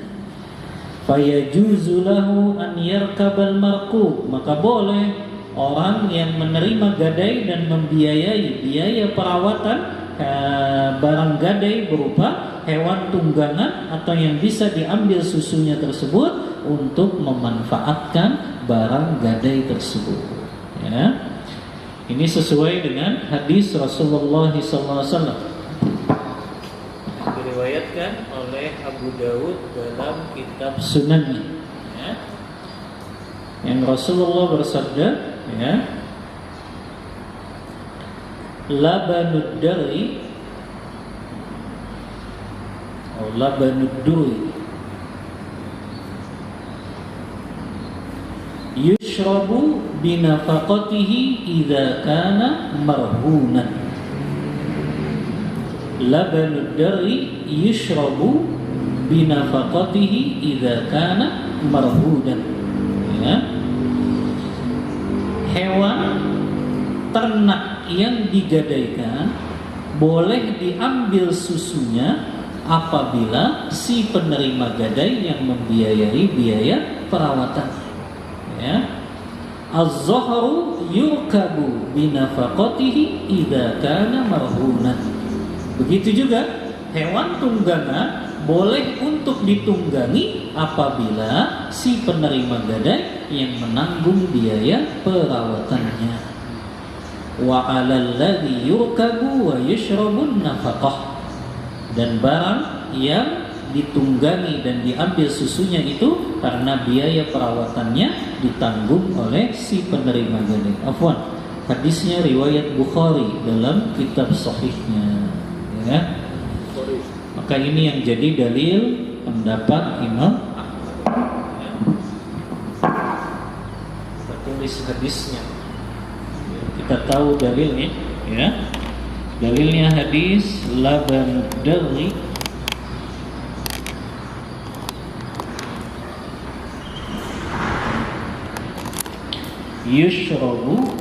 Fayajuzu lahu an yarkabal markub, maka boleh orang yang menerima gadai dan membiayai biaya perawatan barang gadai berupa hewan tunggangan atau yang bisa diambil susunya tersebut untuk memanfaatkan barang gadai tersebut. Ya. Ini sesuai dengan hadis Rasulullah SAW, diriwayatkan oleh Abu Dawud dalam kitab Sunannya. Ya. Yang Rasulullah bersabda, ya, labanud dari atau labanud duri yushrabu binafaqatihi idza kana marhunan. Labanud dari yushrabu binafaqatihi idza kana marhunan. Ya. Hewan ternak yang digadaikan boleh diambil susunya apabila si penerima gadai yang membiayai biaya perawatan. Ya. Az-zahru yurkabu binafaqatihi idza kana marhunan. Begitu juga hewan tunggangan boleh untuk ditunggangi apabila si penerima gadai yang menanggung biaya perawatannya. Wa 'alal ladzi yurkabu wa yashrabun nafaqah, dan barang yang ditunggangi dan diambil susunya itu karena biaya perawatannya ditanggung oleh si penerima gadai. Afwan, hadisnya riwayat Bukhari dalam kitab sahihnya, ya. Maka ini yang jadi dalil pendapat Imam Ahmad. Kita tulis hadisnya, kita tahu dalilnya, ya. Dalilnya hadis laban dari yushrabu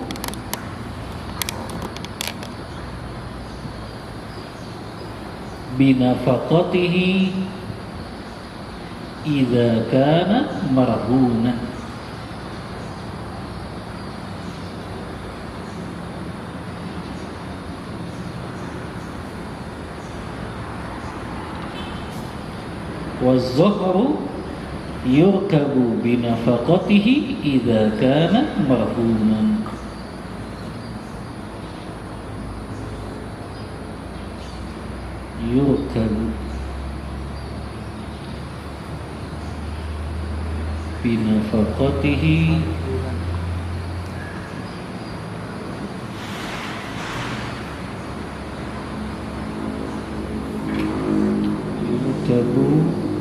binafaqatihi idza kana marhunan. Waz-zuhru yurkabu binafaqatihi idza kana marhunan. Yurkabu binafaqatihi yurkabu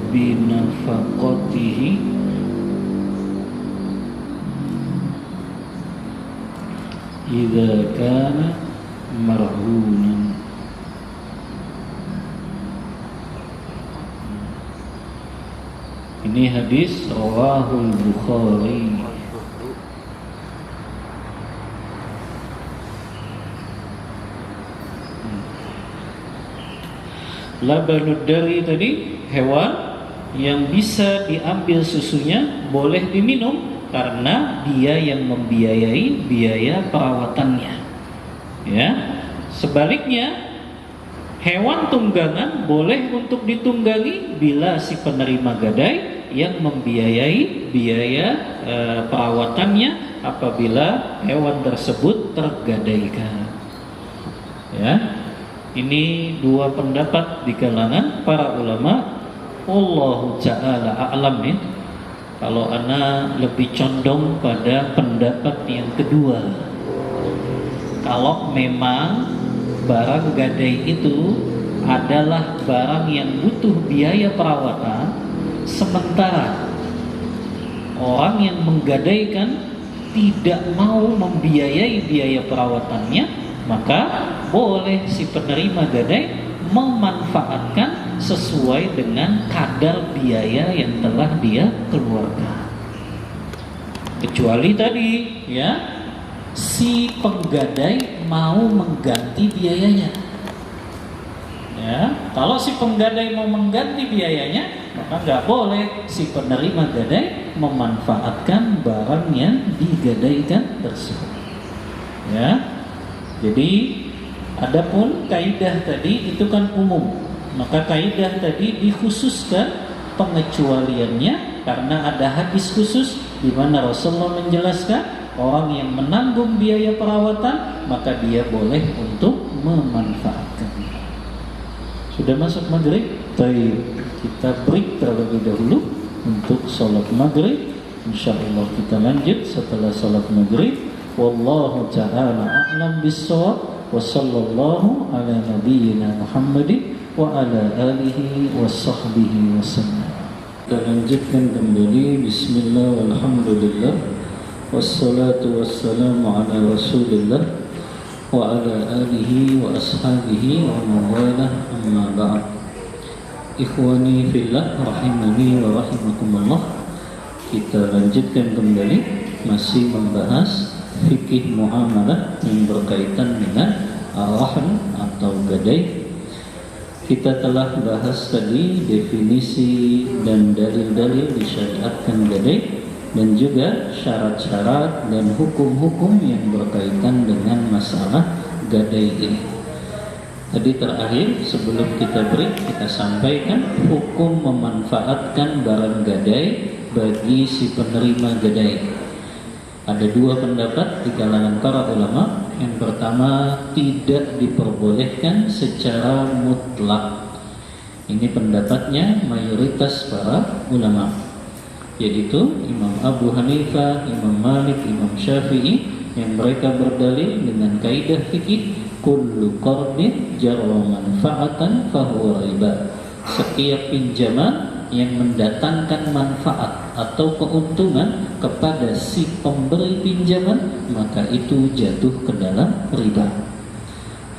binafaqatihi idza kana marhunan. Ini hadis rawahul Bukhari. Labanud dari tadi hewan yang bisa diambil susunya boleh diminum karena dia yang membiayai biaya perawatannya. Ya. Sebaliknya hewan tunggangan boleh untuk ditunggangi bila si penerima gadai yang membiayai biaya perawatannya apabila hewan tersebut tergadaikan. Ya. Ini dua pendapat di kalangan para ulama. Wallahu ta'ala a'lam nih. Kalau ana lebih condong pada pendapat yang kedua. Kalau memang barang gadai itu adalah barang yang butuh biaya perawatan, sementara orang yang menggadaikan tidak mau membiayai biaya perawatannya, maka boleh si penerima gadai memanfaatkan sesuai dengan kadar biaya yang telah dia keluarkan. Kecuali tadi ya, si penggadai mau mengganti biayanya. Ya, kalau si penggadai mau mengganti biayanya, maka nggak boleh si penerima gadai memanfaatkan barang yang digadaikan tersebut. Ya, jadi adapun kaidah tadi itu kan umum, maka kaidah tadi dikhususkan pengecualiannya karena ada hadis khusus di mana Rasulullah menjelaskan orang yang menanggung biaya perawatan maka dia boleh untuk memanfaatkannya. Sudah masuk maghrib? Baik, kita break terlebih dahulu untuk sholat maghrib. Insyaallah kita lanjut setelah sholat maghrib. Wallahu ta'ala a'lam bis-shawab. Wa sallallahu ala nabiyyina Muhammadin wa ala alihi wa sahbihi wa sallam. Kita lanjutkan kembali. Bismillah walhamdulillah wassalatu wassalamu ala rasulillah wa ala alihi wa ashabihi wa mawalah, amma ba'd. Ikhwani fillah rahimani wa rahimakumullah. Kita lanjutkan kembali masih membahas fikih muamalah yang berkaitan dengan rahn atau gadai. Kita telah bahas tadi definisi dan dalil-dalil disyariatkan gadai dan juga syarat-syarat dan hukum-hukum yang berkaitan dengan masalah gadai ini. Tadi terakhir sebelum kita break kita sampaikan hukum memanfaatkan barang gadai bagi si penerima gadai. Ada dua pendapat di kalangan para ulama. Yang pertama, tidak diperbolehkan secara mutlak. Ini pendapatnya mayoritas para ulama, yaitu Imam Abu Hanifah, Imam Malik, Imam Syafi'i, yang mereka berdalil dengan kaidah fikih kullu qardin jarra manfaatan fahuwa riba. Setiap pinjaman yang mendatangkan manfaat atau keuntungan kepada si pemberi pinjaman maka itu jatuh ke dalam riba.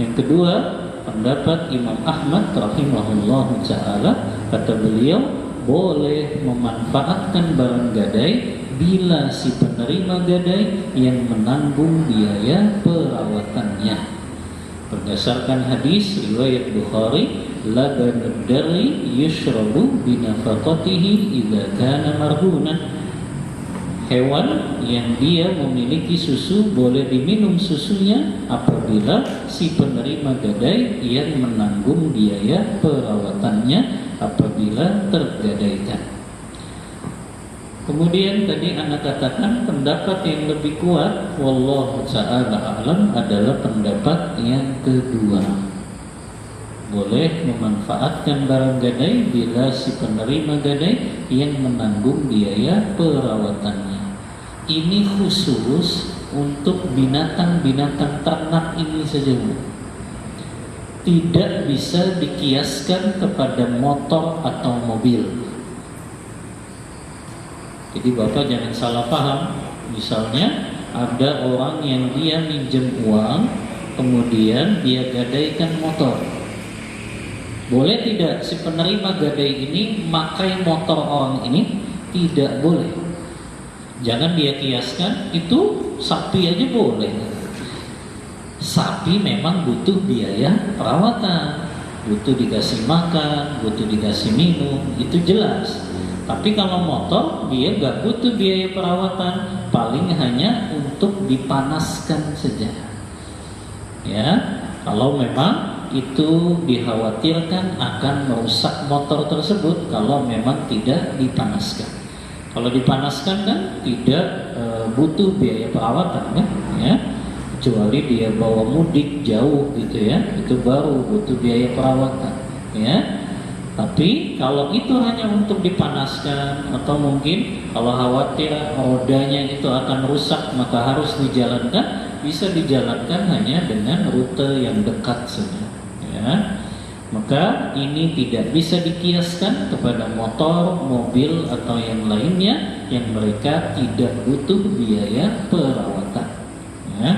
Yang kedua, pendapat Imam Ahmad rahimahullahu ta'ala, kata beliau boleh memanfaatkan barang gadai bila si penerima gadai yang menanggung biaya perawatannya. Berdasarkan hadis riwayat Bukhari labanud dari yushrabu binafaqatihi idza kana marhunan. Hewan yang dia memiliki susu boleh diminum susunya apabila si penerima gadai yang menanggung biaya perawatannya apabila tergadaikan. Kemudian tadi anak katakan pendapat yang lebih kuat, wallahu ta'ala a'lam, adalah pendapat yang kedua. Boleh memanfaatkan barang gadai bila si penerima gadai yang menanggung biaya perawatannya. Ini khusus untuk binatang-binatang ternak ini saja, Bu. Tidak bisa dikiaskan kepada motor atau mobil. Jadi Bapak jangan salah paham. Misalnya ada orang yang dia minjem uang, kemudian dia gadaikan motor. Boleh tidak si penerima gadai ini memakai motor orang ini? Tidak boleh. Jangan dia kiaskan, itu sapi aja boleh. Sapi memang butuh biaya perawatan, butuh dikasih makan, butuh dikasih minum, itu jelas. Tapi kalau motor dia nggak butuh biaya perawatan, paling hanya untuk dipanaskan saja. Ya, kalau memang itu dikhawatirkan akan merusak motor tersebut kalau memang tidak dipanaskan. Kalau dipanaskan kan tidak butuh biaya perawatan kan, ya. Kecuali dia bawa mudik jauh gitu ya, itu baru butuh biaya perawatan, ya. Tapi kalau itu hanya untuk dipanaskan atau mungkin kalau khawatir rodanya itu akan rusak maka harus dijalankan, bisa dijalankan hanya dengan rute yang dekat saja, ya. Maka ini tidak bisa dikiaskan kepada motor, mobil atau yang lainnya yang mereka tidak butuh biaya perawatan, ya.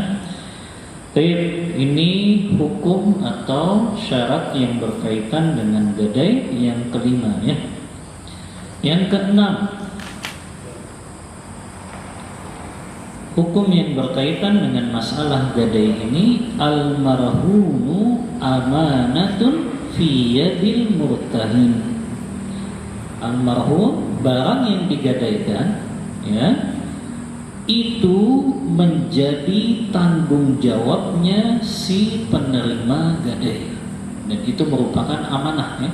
Ini hukum atau syarat yang berkaitan dengan gadai yang kelima, ya. Yang keenam, hukum yang berkaitan dengan masalah gadai ini, al-marhunu amanatun fi yadil murtahin. Al-marhun, barang yang digadaikan, ya, itu menjadi tanggung jawabnya si penerima gadai, dan itu merupakan amanah, ya,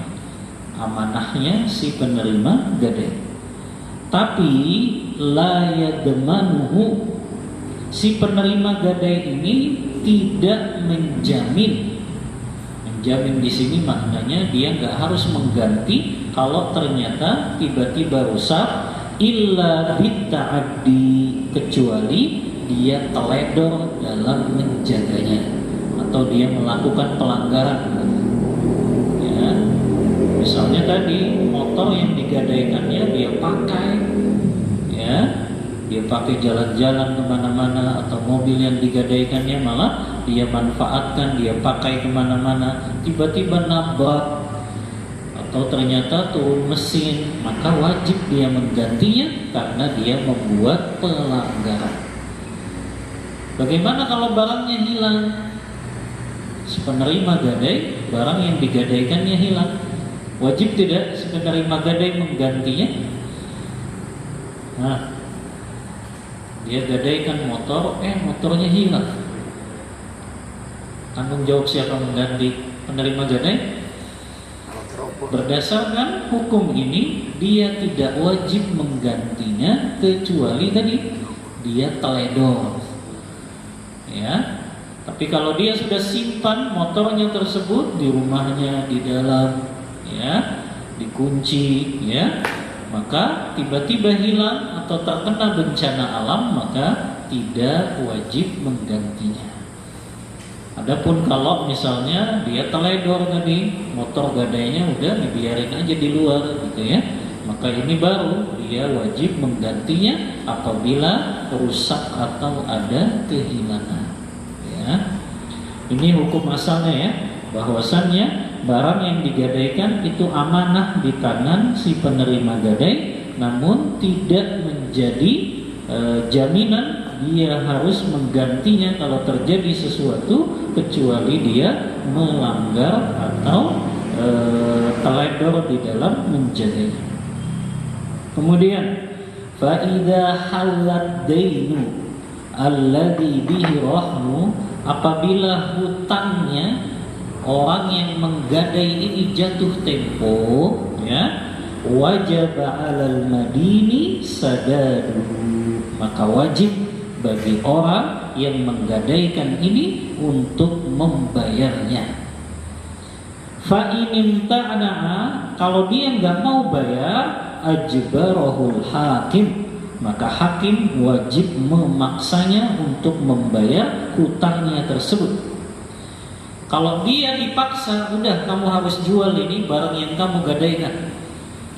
amanahnya si penerima gadai. Tapi la yadmanuhu, si penerima gadai ini tidak menjamin. Menjamin di sini maknanya dia nggak harus mengganti kalau ternyata tiba-tiba rusak, illa bitta'addi, kecuali dia teledor dalam menjaganya atau dia melakukan pelanggaran, ya. Misalnya tadi motor yang digadaikannya dia pakai, ya, dia pakai jalan-jalan kemana-mana, atau mobil yang digadaikannya malah dia manfaatkan, dia pakai kemana-mana, tiba-tiba nabrak atau ternyata turun mesin, maka wajib dia menggantinya karena dia membuat pelanggaran. Bagaimana kalau barangnya hilang? Si penerima gadai, barang yang digadaikannya hilang, wajib tidak si penerima gadai menggantinya? Nah, dia gadaikan motor, motornya hilang. Tanggung jawab siapa mengganti? Penerima gadai? Berdasarkan hukum ini, dia tidak wajib menggantinya kecuali tadi dia teledor, ya. Tapi kalau dia sudah simpan motornya tersebut di rumahnya, di dalam, ya, dikunci, ya, maka tiba-tiba hilang atau terkena bencana alam, maka tidak wajib menggantinya. Adapun kalau misalnya dia teledor tadi, motor gadainya udah dibiarin aja di luar gitu, ya, maka ini baru dia wajib menggantinya apabila rusak atau ada kehilangan, ya. Ini hukum asalnya, ya, bahwasannya barang yang digadaikan itu amanah di tangan si penerima gadai, namun tidak menjadi jaminan dia harus menggantinya kalau terjadi sesuatu, kecuali dia melanggar atau teledor di dalam menjaganya. Kemudian fa idza halat dainu alladhi bihi rahmu, apabila hutangnya orang yang menggadai ini jatuh tempo, ya, wajib 'alal madini sadaduhu, maka wajib bagi orang yang menggadaikan ini untuk membayarnya. Fa in imtana'a, kalau dia nggak mau bayar, ajbarahul hakim, maka hakim wajib memaksanya untuk membayar hutangnya tersebut. Kalau dia dipaksa, udah kamu harus jual ini barang yang kamu gadaikan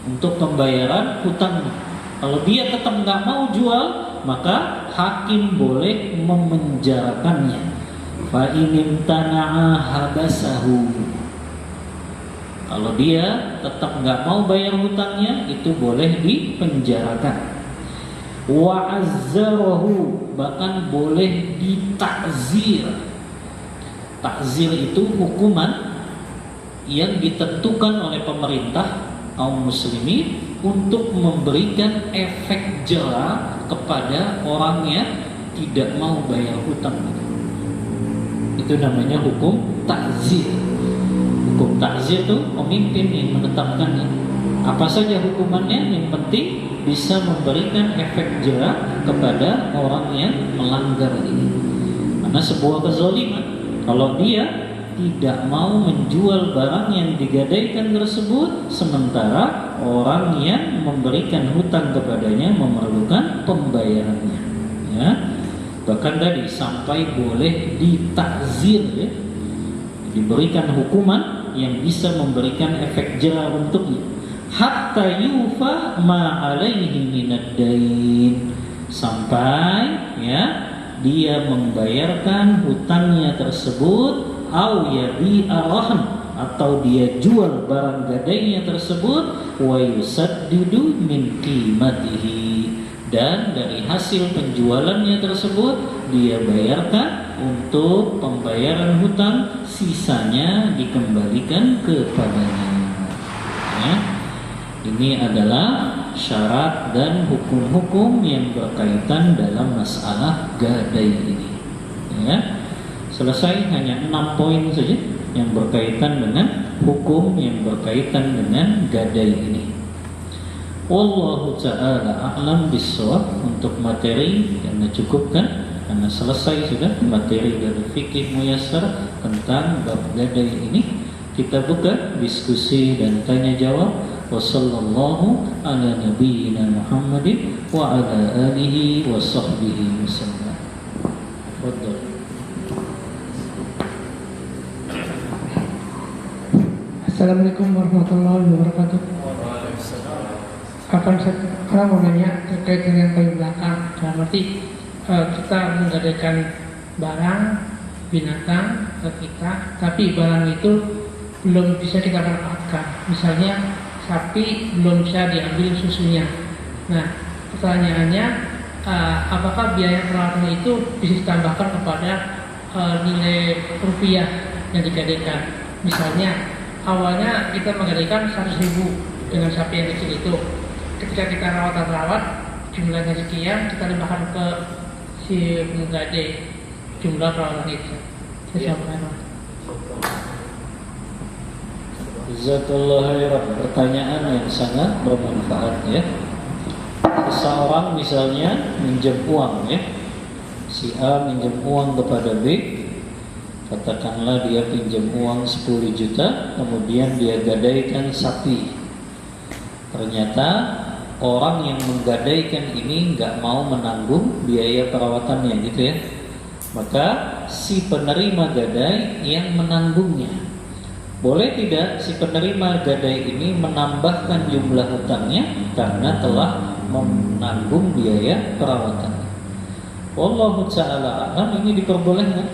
untuk pembayaran hutangnya. Kalau dia tetap nggak mau jual, maka hakim boleh memenjarakannya. Fa in imtana'a habasahu, kalau dia tetap nggak mau bayar hutangnya, itu boleh dipenjarakan. Wa azzarahu, bahkan boleh ditakzir. Takzir itu hukuman yang ditentukan oleh pemerintah kaum muslimin untuk memberikan efek jera kepada orang yang tidak mau bayar hutang. Itu namanya hukum takzir. Hukum takzir itu pemimpin yang menetapkannya. Apa saja hukumannya, yang penting bisa memberikan efek jera kepada orang yang melanggar ini. Karena sebuah kezaliman, kalau dia tidak mau menjual barang yang digadaikan tersebut, sementara orang yang memberikan hutang kepadanya memerlukan pembayarannya, ya. Bahkan tadi sampai boleh ditakzir, ya, diberikan hukuman yang bisa memberikan efek jera untuknya, hatta yufa ma alaihi minad dain, sampai, ya, dia membayarkan hutangnya tersebut, au yabi'a rahn, atau dia jual barang gadainya tersebut, wa yusaddidu min qimatihi, dan dari hasil penjualannya tersebut dia bayarkan untuk pembayaran hutang, sisanya dikembalikan kepadanya, ya. Ini adalah syarat dan hukum-hukum yang berkaitan dalam masalah gadai ini, ya. Selesai, hanya 6 poin saja yang berkaitan dengan hukum yang berkaitan dengan gadai ini. Wallahu ta'ala a'lam bissawab. Untuk materi karena cukup kan, karena selesai sudah materi dari fikih muyassar tentang bab gadai ini. Kita buka diskusi dan tanya jawab. Wassallallahu ala nabiyyina Muhammadin wa ala alihi wa sahbihi wasallam. Fadhal. Assalamualaikum warahmatullahi wabarakatuh. Kapan saya mau nanya terkait dengan poin belakang, dalam arti kita menggadaikan barang binatang ke kita, tapi barang itu belum bisa kita manfaatkan. Misalnya sapi belum bisa diambil susunya. Nah, pertanyaannya, apakah biaya perawatan itu bisa ditambahkan kepada nilai rupiah yang digadaikan? Misalnya awalnya kita menggadaikan 100.000 dengan sapi yang kecil itu. Ketika kita rawat jumlahnya sekian, kita limpahkan ke si menggadai jumlah perawatan itu. Saya sampaikan. Jazakallahu khairan. Pertanyaan yang sangat bermanfaat, ya. Seseorang misalnya minjem uang, ya. Si A minjem uang kepada B. Katakanlah dia pinjam uang 10 juta, kemudian dia gadaikan sapi. Ternyata orang yang menggadaikan ini nggak mau menanggung biaya perawatannya, gitu ya. Maka si penerima gadai yang menanggungnya. Boleh tidak si penerima gadai ini menambahkan jumlah hutangnya karena telah menanggung biaya perawatannya? Wallahu ta'ala a'lam, ini diperbolehkan.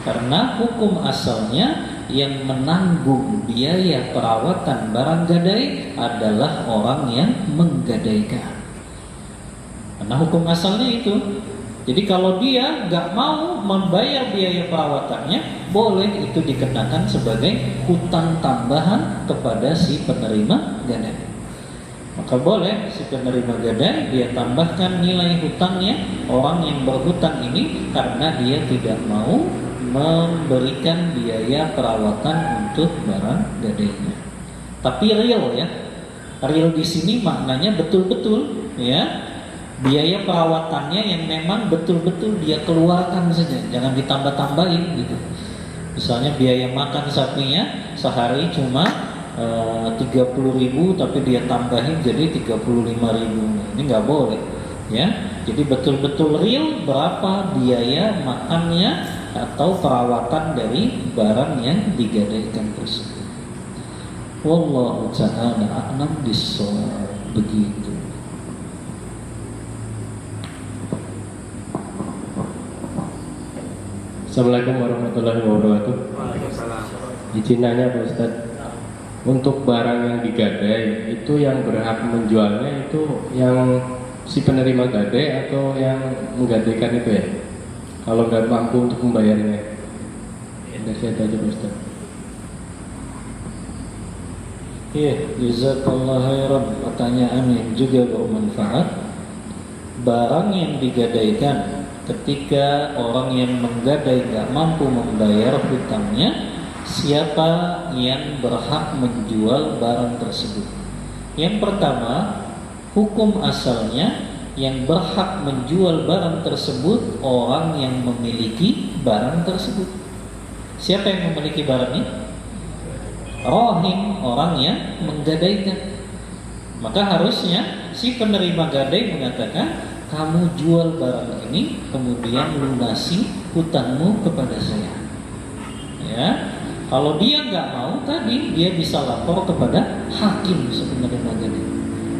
Karena hukum asalnya yang menanggung biaya perawatan barang gadai adalah orang yang menggadaikan. Karena hukum asalnya itu, Jadi kalau dia nggak mau membayar biaya perawatannya, boleh itu dikenakan sebagai hutang tambahan kepada si penerima gadai. Maka boleh si penerima gadai dia tambahkan nilai hutangnya orang yang berhutang ini karena dia tidak mau memberikan biaya perawatan untuk barang gadainya. Tapi real ya, real di sini maknanya betul-betul ya. Biaya perawatannya yang memang betul-betul dia keluarkan saja, jangan ditambah-tambahin gitu. Misalnya biaya makan sapinya sehari cuma 30.000 tapi dia tambahin jadi 35.000. Ini nggak boleh ya. Jadi betul-betul real berapa biaya makannya atau perawatan dari barang yang digadaikan tersebut. Wallahu ta'ala a'lam bissawab. Begitu. Assalamualaikum warahmatullahi wabarakatuh. Waalaikumsalam. Izin nanya Pak Ustaz, untuk barang yang digadai itu yang berhak menjualnya itu yang si penerima gadai atau yang menggadaikan itu ya? Kalau nggak mampu untuk membayarnya. Dari saya aja Pak Ustaz. Iya, jazakallahu khairan. Pertanyaan yang juga bermanfaat. Barang yang digadaikan ketika orang yang menggadai nggak mampu membayar hutangnya, siapa yang berhak menjual barang tersebut? Yang pertama, hukum asalnya yang berhak menjual barang tersebut orang yang memiliki barang tersebut. Siapa yang memiliki barang ini? Rohin, orang yang menggadaikan. Maka harusnya si penerima gadai mengatakan, kamu jual barang ini, kemudian lunasi hutangmu kepada saya. Ya, kalau dia nggak mau tadi, dia bisa lapor kepada hakim sepenerima gadai.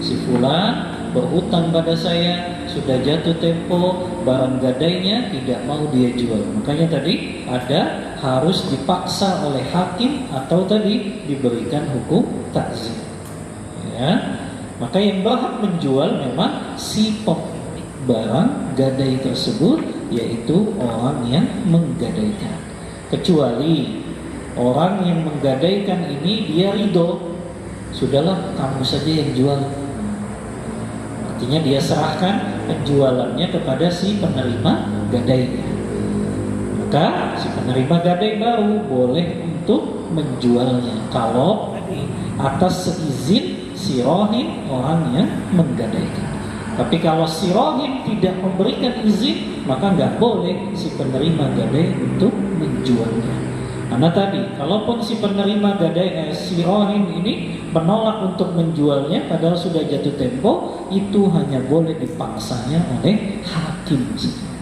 Si fulan berhutang pada saya, sudah jatuh tempo, barang gadainya tidak mau dia jual. Makanya tadi ada harus dipaksa oleh hakim atau tadi diberikan hukum takzir. Ya, maka yang berhak menjual memang si pemilik barang gadai tersebut, yaitu orang yang menggadaikan. Kecuali orang yang menggadaikan ini dia ridho, sudahlah kamu saja yang jual. Artinya dia serahkan penjualannya kepada si penerima gadainya. Maka si penerima gadai baru boleh untuk menjualnya kalau atas seizin si rohin orang yang menggadaikan. Tapi kalau si rohin tidak memberikan izin, maka nggak boleh si penerima gadai untuk menjualnya. Karena tadi, kalaupun si penerima gadai si rohin ini menolak untuk menjualnya, padahal sudah jatuh tempo, itu hanya boleh dipaksanya oleh hakim saja.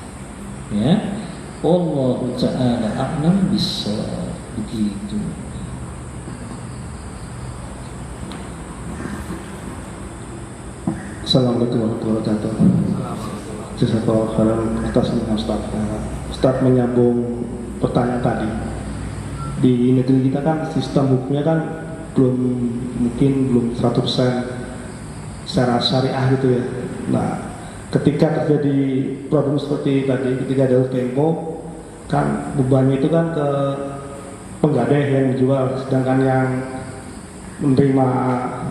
Ya, Wallahu ta'ala a'lam bissawab. Begitu. Assalamualaikum warahmatullahi wabarakatuh. Jazakallahu khairan atas Ustaz. Ustaz menyambung pertanyaan tadi. Di negeri kita kan sistem hukumnya kan belum 100% secara syariah gitu ya. Nah, ketika terjadi problem seperti tadi, ketika jatuh tempo, kan bebannya itu kan ke penggadai yang menjual, sedangkan yang menerima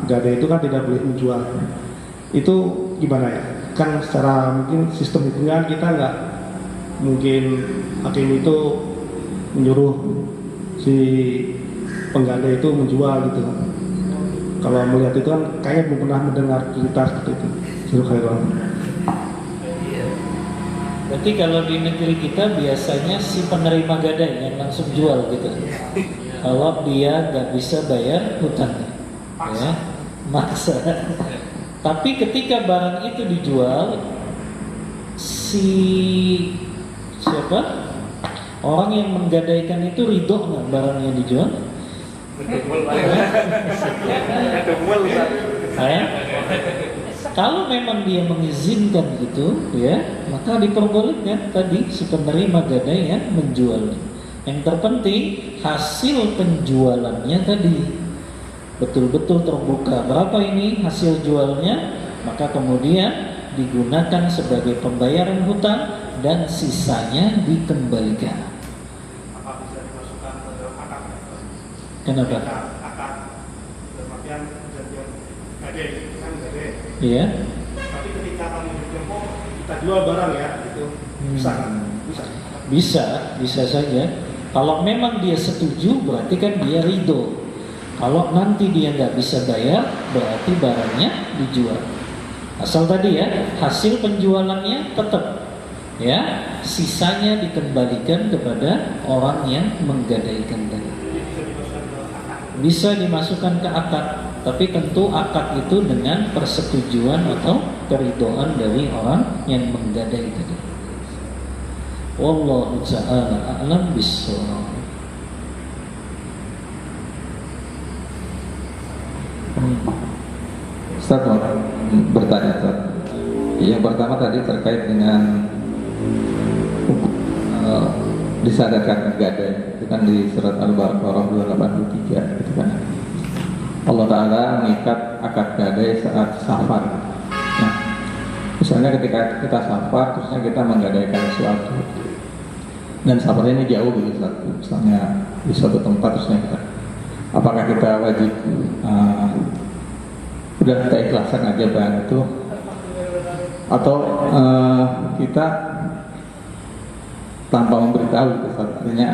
gadai itu kan tidak boleh menjual. Itu gimana ya? Kan secara mungkin sistem hukumnya kita nggak mungkin hakim itu menyuruh si penggadai itu menjual gitu. Kalau melihat itu kan kayaknya belum pernah mendengar cerita seperti itu. Berarti kalau di negeri kita biasanya si penerima gadai yang langsung jual gitu. Kalau dia nggak bisa bayar hutangnya, ya, maksa. Tapi ketika barang itu dijual, siapa orang yang menggadaikan itu ridho nggak barangnya dijual? Kalau memang dia mengizinkan gitu, ya, maka diperbolehkan tadi si penerima gadai yang menjualnya. Yang terpenting hasil penjualannya tadi betul-betul terbuka. Berapa ini hasil jualnya? Maka kemudian digunakan sebagai pembayaran hutang dan sisanya dikembalikan. Apa bisa dimasukkan ke dalam akad? Kenapa? Akad dalam artian perjanjian gade, kan gade. Iya. Tapi ketika kami bertempo kita jual barang ya, itu bisa kan? Bisa. Bisa saja. Kalau memang dia setuju, berarti kan dia ridho. Kalau nanti dia nggak bisa bayar, berarti barangnya dijual. Asal tadi ya, hasil penjualannya tetap, ya, sisanya dikembalikan kepada orang yang menggadaikan tadi. Bisa dimasukkan ke akad, tapi tentu akad itu dengan persetujuan atau keridhaan dari orang yang menggadai tadi. Wallahu ta'ala a'lam bissawab. Ustaz mau bertanya, Ustaz. Yang pertama tadi terkait dengan disadarkan gadai, itu kan di surat Al-Baqarah 283 gitu kan. Allah Ta'ala mengikat akad gadai saat safar. Nah, misalnya ketika kita safar, terusnya kita menggadaikan sesuatu, dan safar ini jauh gitu, Ustaz. Misalnya di suatu tempat, terusnya kita, apakah kita wajib udah kita ikhlaskan aja barang itu, atau kita tanpa memberitahu gitu, artinya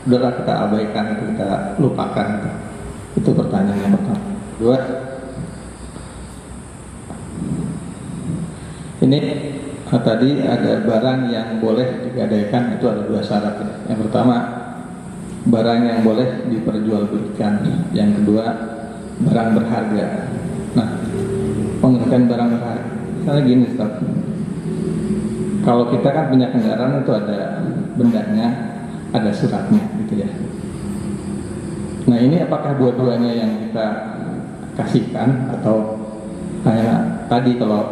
udahlah kita abaikan itu, kita lupakan itu. Itu pertanyaan yang pertama. Dua, ini tadi ada barang yang boleh digadaikan, itu ada dua syarat ya. Yang pertama, barang yang boleh diperjualbelikan. Yang kedua, barang berharga. Nah, pengertian barang berharga, misalnya gini, Ustaz. Kalau kita kan punya kendaraan itu ada bendanya, ada suratnya gitu ya. Nah, ini apakah dua-duanya yang kita kasihkan, atau kayak tadi kalau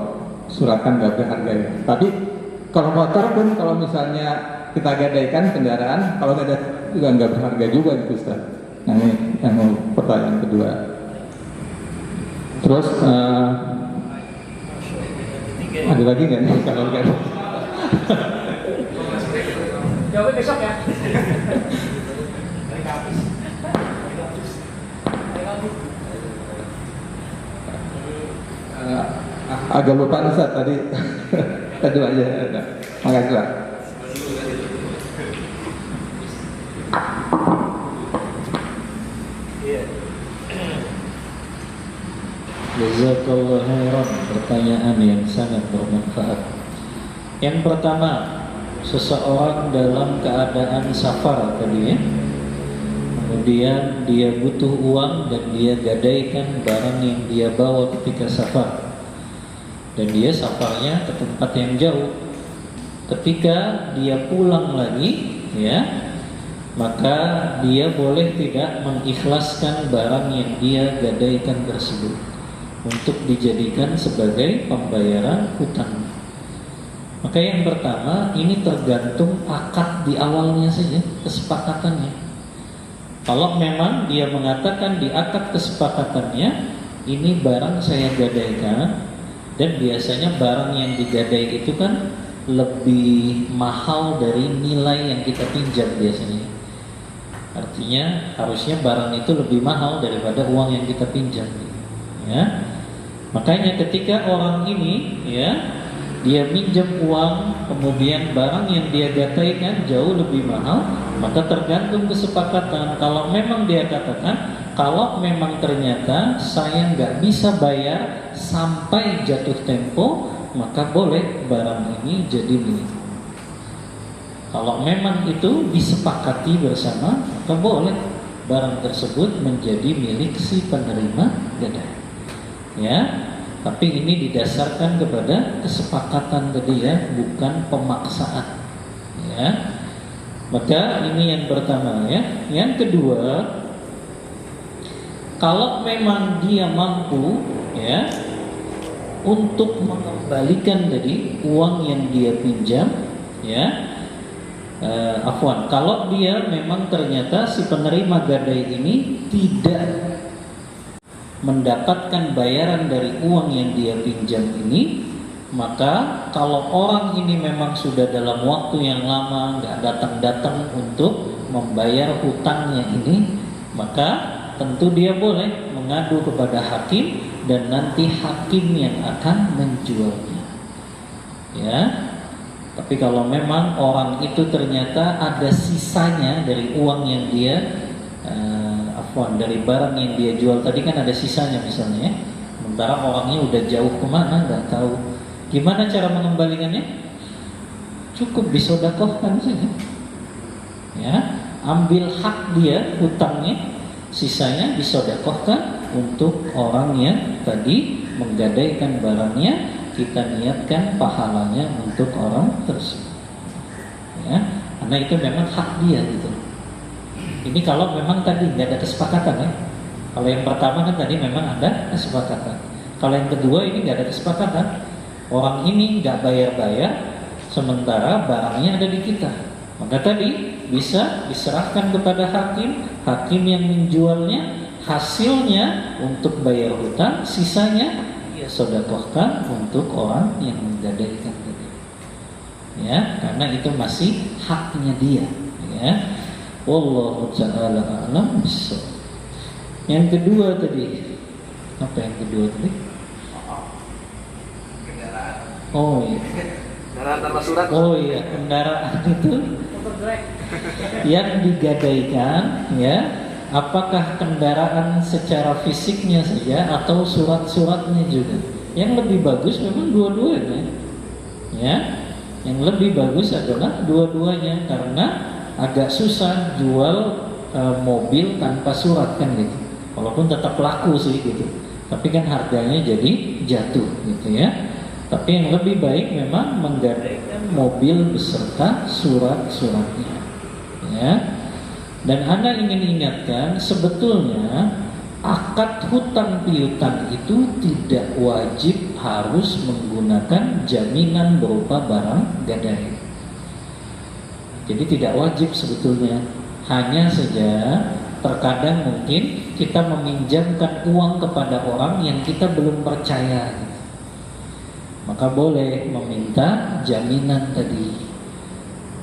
surat kan nggak berharga ya. Tapi kalau motor pun, kalau misalnya kita gadaikan kendaraan, kalau nggak ada juga nggak berharga juga gitu, Ustaz. Nah, ini yang pertanyaan kedua. Terus ada lagi nggak nih kalau nggak? Jawabnya besok ya. Agak lupa Ustaz tadi. Tadi aja. Makasih Pak. Jazakallahu khairan, pertanyaan yang sangat bermanfaat. Yang pertama, seseorang dalam keadaan safar tadi ya, kemudian dia butuh uang dan dia gadaikan barang yang dia bawa ketika safar, dan dia safarnya ke tempat yang jauh. Ketika dia pulang lagi ya, maka dia boleh tidak mengikhlaskan barang yang dia gadaikan tersebut untuk dijadikan sebagai pembayaran hutang. Maka yang pertama, ini tergantung akad di awalnya saja, kesepakatannya. Kalau memang dia mengatakan di akad kesepakatannya, ini barang saya gadaikan, dan biasanya barang yang digadai itu kan lebih mahal dari nilai yang kita pinjam biasanya. Artinya harusnya barang itu lebih mahal daripada uang yang kita pinjam. Ya, makanya ketika orang ini ya, dia minjam uang, kemudian barang yang dia gadaikan jauh lebih mahal, maka tergantung kesepakatan. Kalau memang dia katakan, kalau memang ternyata saya nggak bisa bayar sampai jatuh tempo, maka boleh barang ini jadi milik. Kalau memang itu disepakati bersama, maka boleh barang tersebut menjadi milik si penerima gadai. Ya, tapi ini didasarkan kepada kesepakatan tadi ya, bukan pemaksaan. Ya, maka ini yang pertama ya. Yang kedua, kalau memang dia mampu ya untuk mengembalikan tadi uang yang dia pinjam ya, kalau dia memang ternyata si penerima gadai ini tidak mendapatkan bayaran dari uang yang dia pinjam ini, Maka kalau orang ini memang sudah dalam waktu yang lama nggak datang-datang untuk membayar hutangnya ini, maka tentu dia boleh mengadu kepada hakim dan nanti hakim yang akan menjualnya. Ya. Tapi kalau memang orang itu ternyata ada sisanya dari uang yang dia dari barang yang dia jual tadi, kan ada sisanya misalnya, sementara orangnya udah jauh kemana nggak tahu, gimana cara mengembalikannya? Cukup disodakohkan saja. Ya, ambil hak dia, hutangnya, sisanya disodakohkan untuk orang yang tadi menggadaikan barangnya. Kita niatkan pahalanya untuk orang tersebut. Ya, karena itu memang hak dia gitu. Ini kalau memang tadi nggak ada kesepakatan ya. Kalau yang pertama kan tadi memang ada kesepakatan. Kalau yang kedua ini nggak ada kesepakatan. Orang ini nggak bayar-bayar, sementara barangnya ada di kita. Maka tadi bisa diserahkan kepada hakim. Hakim yang menjualnya, hasilnya untuk bayar hutang, sisanya dia sodakohkan untuk orang yang menggadaikan tadi. Ya, karena itu masih haknya dia. Ya. Wallahu ta'ala a'lam bissawab. Yang kedua tadi, apa yang kedua tadi? Kendaraan. Oh iya. Kendaraan tanpa surat. Oh iya, kendaraan itu yang digadaikan, ya. Apakah kendaraan secara fisiknya saja atau surat-suratnya juga? Yang lebih bagus memang dua-duanya. Ya. Yang lebih bagus adalah dua-duanya, karena agak susah jual mobil tanpa surat kan gitu. Walaupun tetap laku sih gitu, tapi kan harganya jadi jatuh gitu ya. Tapi yang lebih baik memang menggadaikan mobil beserta surat-suratnya. Ya. Dan Anda ingin ingatkan, sebetulnya akad hutang piutang itu tidak wajib harus menggunakan jaminan berupa barang gadai. Jadi tidak wajib sebetulnya. Hanya saja terkadang mungkin kita meminjamkan uang kepada orang yang kita belum percaya. Maka boleh meminta jaminan tadi.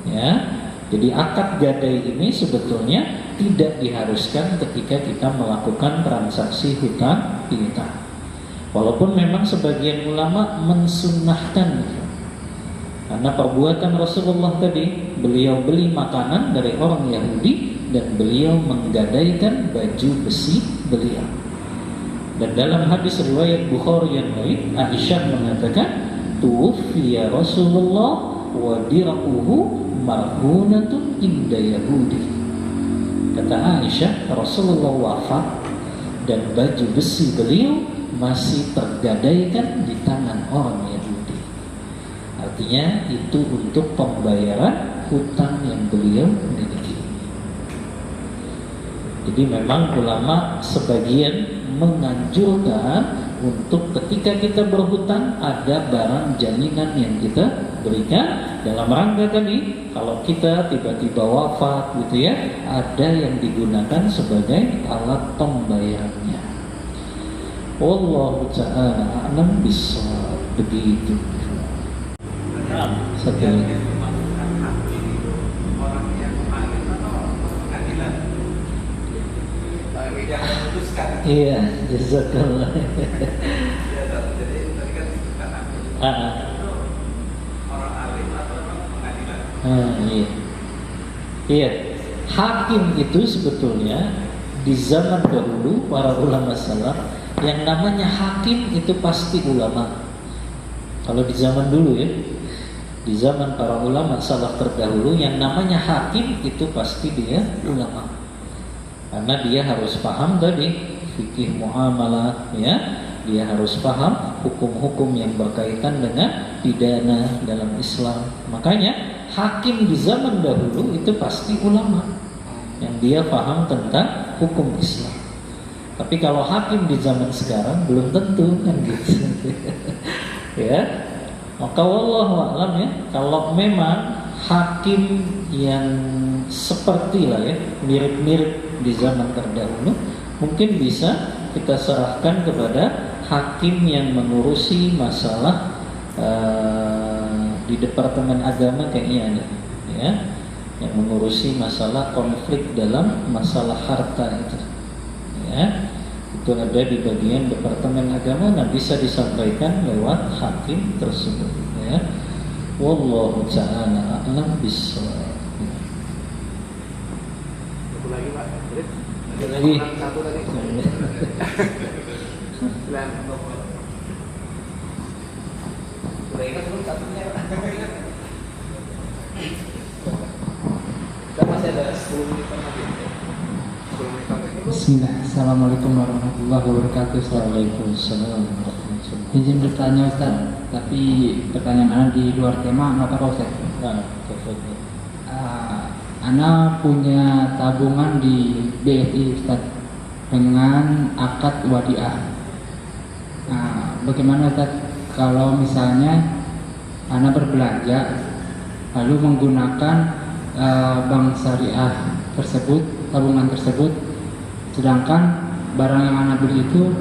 Ya. Jadi akad gadai ini sebetulnya tidak diharuskan ketika kita melakukan transaksi hutang piutang. Walaupun memang sebagian ulama mensunnahkan. Karena perbuatan Rasulullah tadi, beliau beli makanan dari orang Yahudi dan beliau menggadaikan baju besi beliau. Dan dalam hadis riwayat Bukhari yang lain, Aisyah mengatakan, "Tuwfiya Rasulullah wa diraquhu marhunatun inda Yahudi." Kata Aisyah, Rasulullah wafat dan baju besi beliau masih tergadaikan di tangan orang Yahudi. Artinya itu untuk pembayaran hutang yang beliau miliki. Jadi memang ulama sebagian menganjurkan untuk ketika kita berhutang ada barang jaminan yang kita berikan dalam rangka tadi, kalau kita tiba-tiba wafat gitu ya, ada yang digunakan sebagai alat pembayarannya. Wallahu ta'ala a'lam bissawab. Begitu. Satu lagi. Orang yang memanggil atau pengadilan yang memutuskan. Iya, jazakallah. Ya, jadi tadi kan disebutkan hakim. Itu orang alim atau pengadilan? Iya. Iya. Hakim itu sebetulnya di zaman dahulu para ulama salaf yang namanya hakim itu pasti ulama. Kalau di zaman dulu ya, di zaman para ulama salaf terdahulu yang namanya hakim itu pasti dia ulama. Karena dia harus paham tadi fikih muamalah ya, dia harus paham hukum-hukum yang berkaitan dengan pidana dalam Islam. Makanya hakim di zaman dahulu itu pasti ulama yang dia paham tentang hukum Islam. Tapi kalau hakim di zaman sekarang belum tentu kan gitu. Ya. Maka wallahu a'lam ya, kalau memang hakim yang seperti lah ya, mirip-mirip di zaman terdahulu, mungkin bisa kita serahkan kepada hakim yang mengurusi masalah di Departemen Agama kayaknya ada, ya, yang mengurusi masalah konflik dalam masalah harta itu, ya, itu ada di bagian Departemen Agama. Nah, bisa disampaikan lewat hakim tersebut, ya. Wallahu ta'ala a'lam bishawab. Lagi Pak, Lagi. satu tadi. Udah ingat belum satunya? Kita masih ada 10 menit lagi. 10 menit lagi. Bismillah. Assalamualaikum warahmatullahi wabarakatuh. Waalaikumsalam warahmatullahi. Izin bertanya Ustaz, tapi pertanyaan Ana di luar tema, nggak apa-apa Ustaz. Nah, tafadhol. Ana punya tabungan di BSI Ustaz dengan akad wadiah. Bagaimana Ustaz kalau misalnya Ana berbelanja lalu menggunakan bank syariah tersebut, tabungan tersebut, sedangkan barang yang Ana beli itu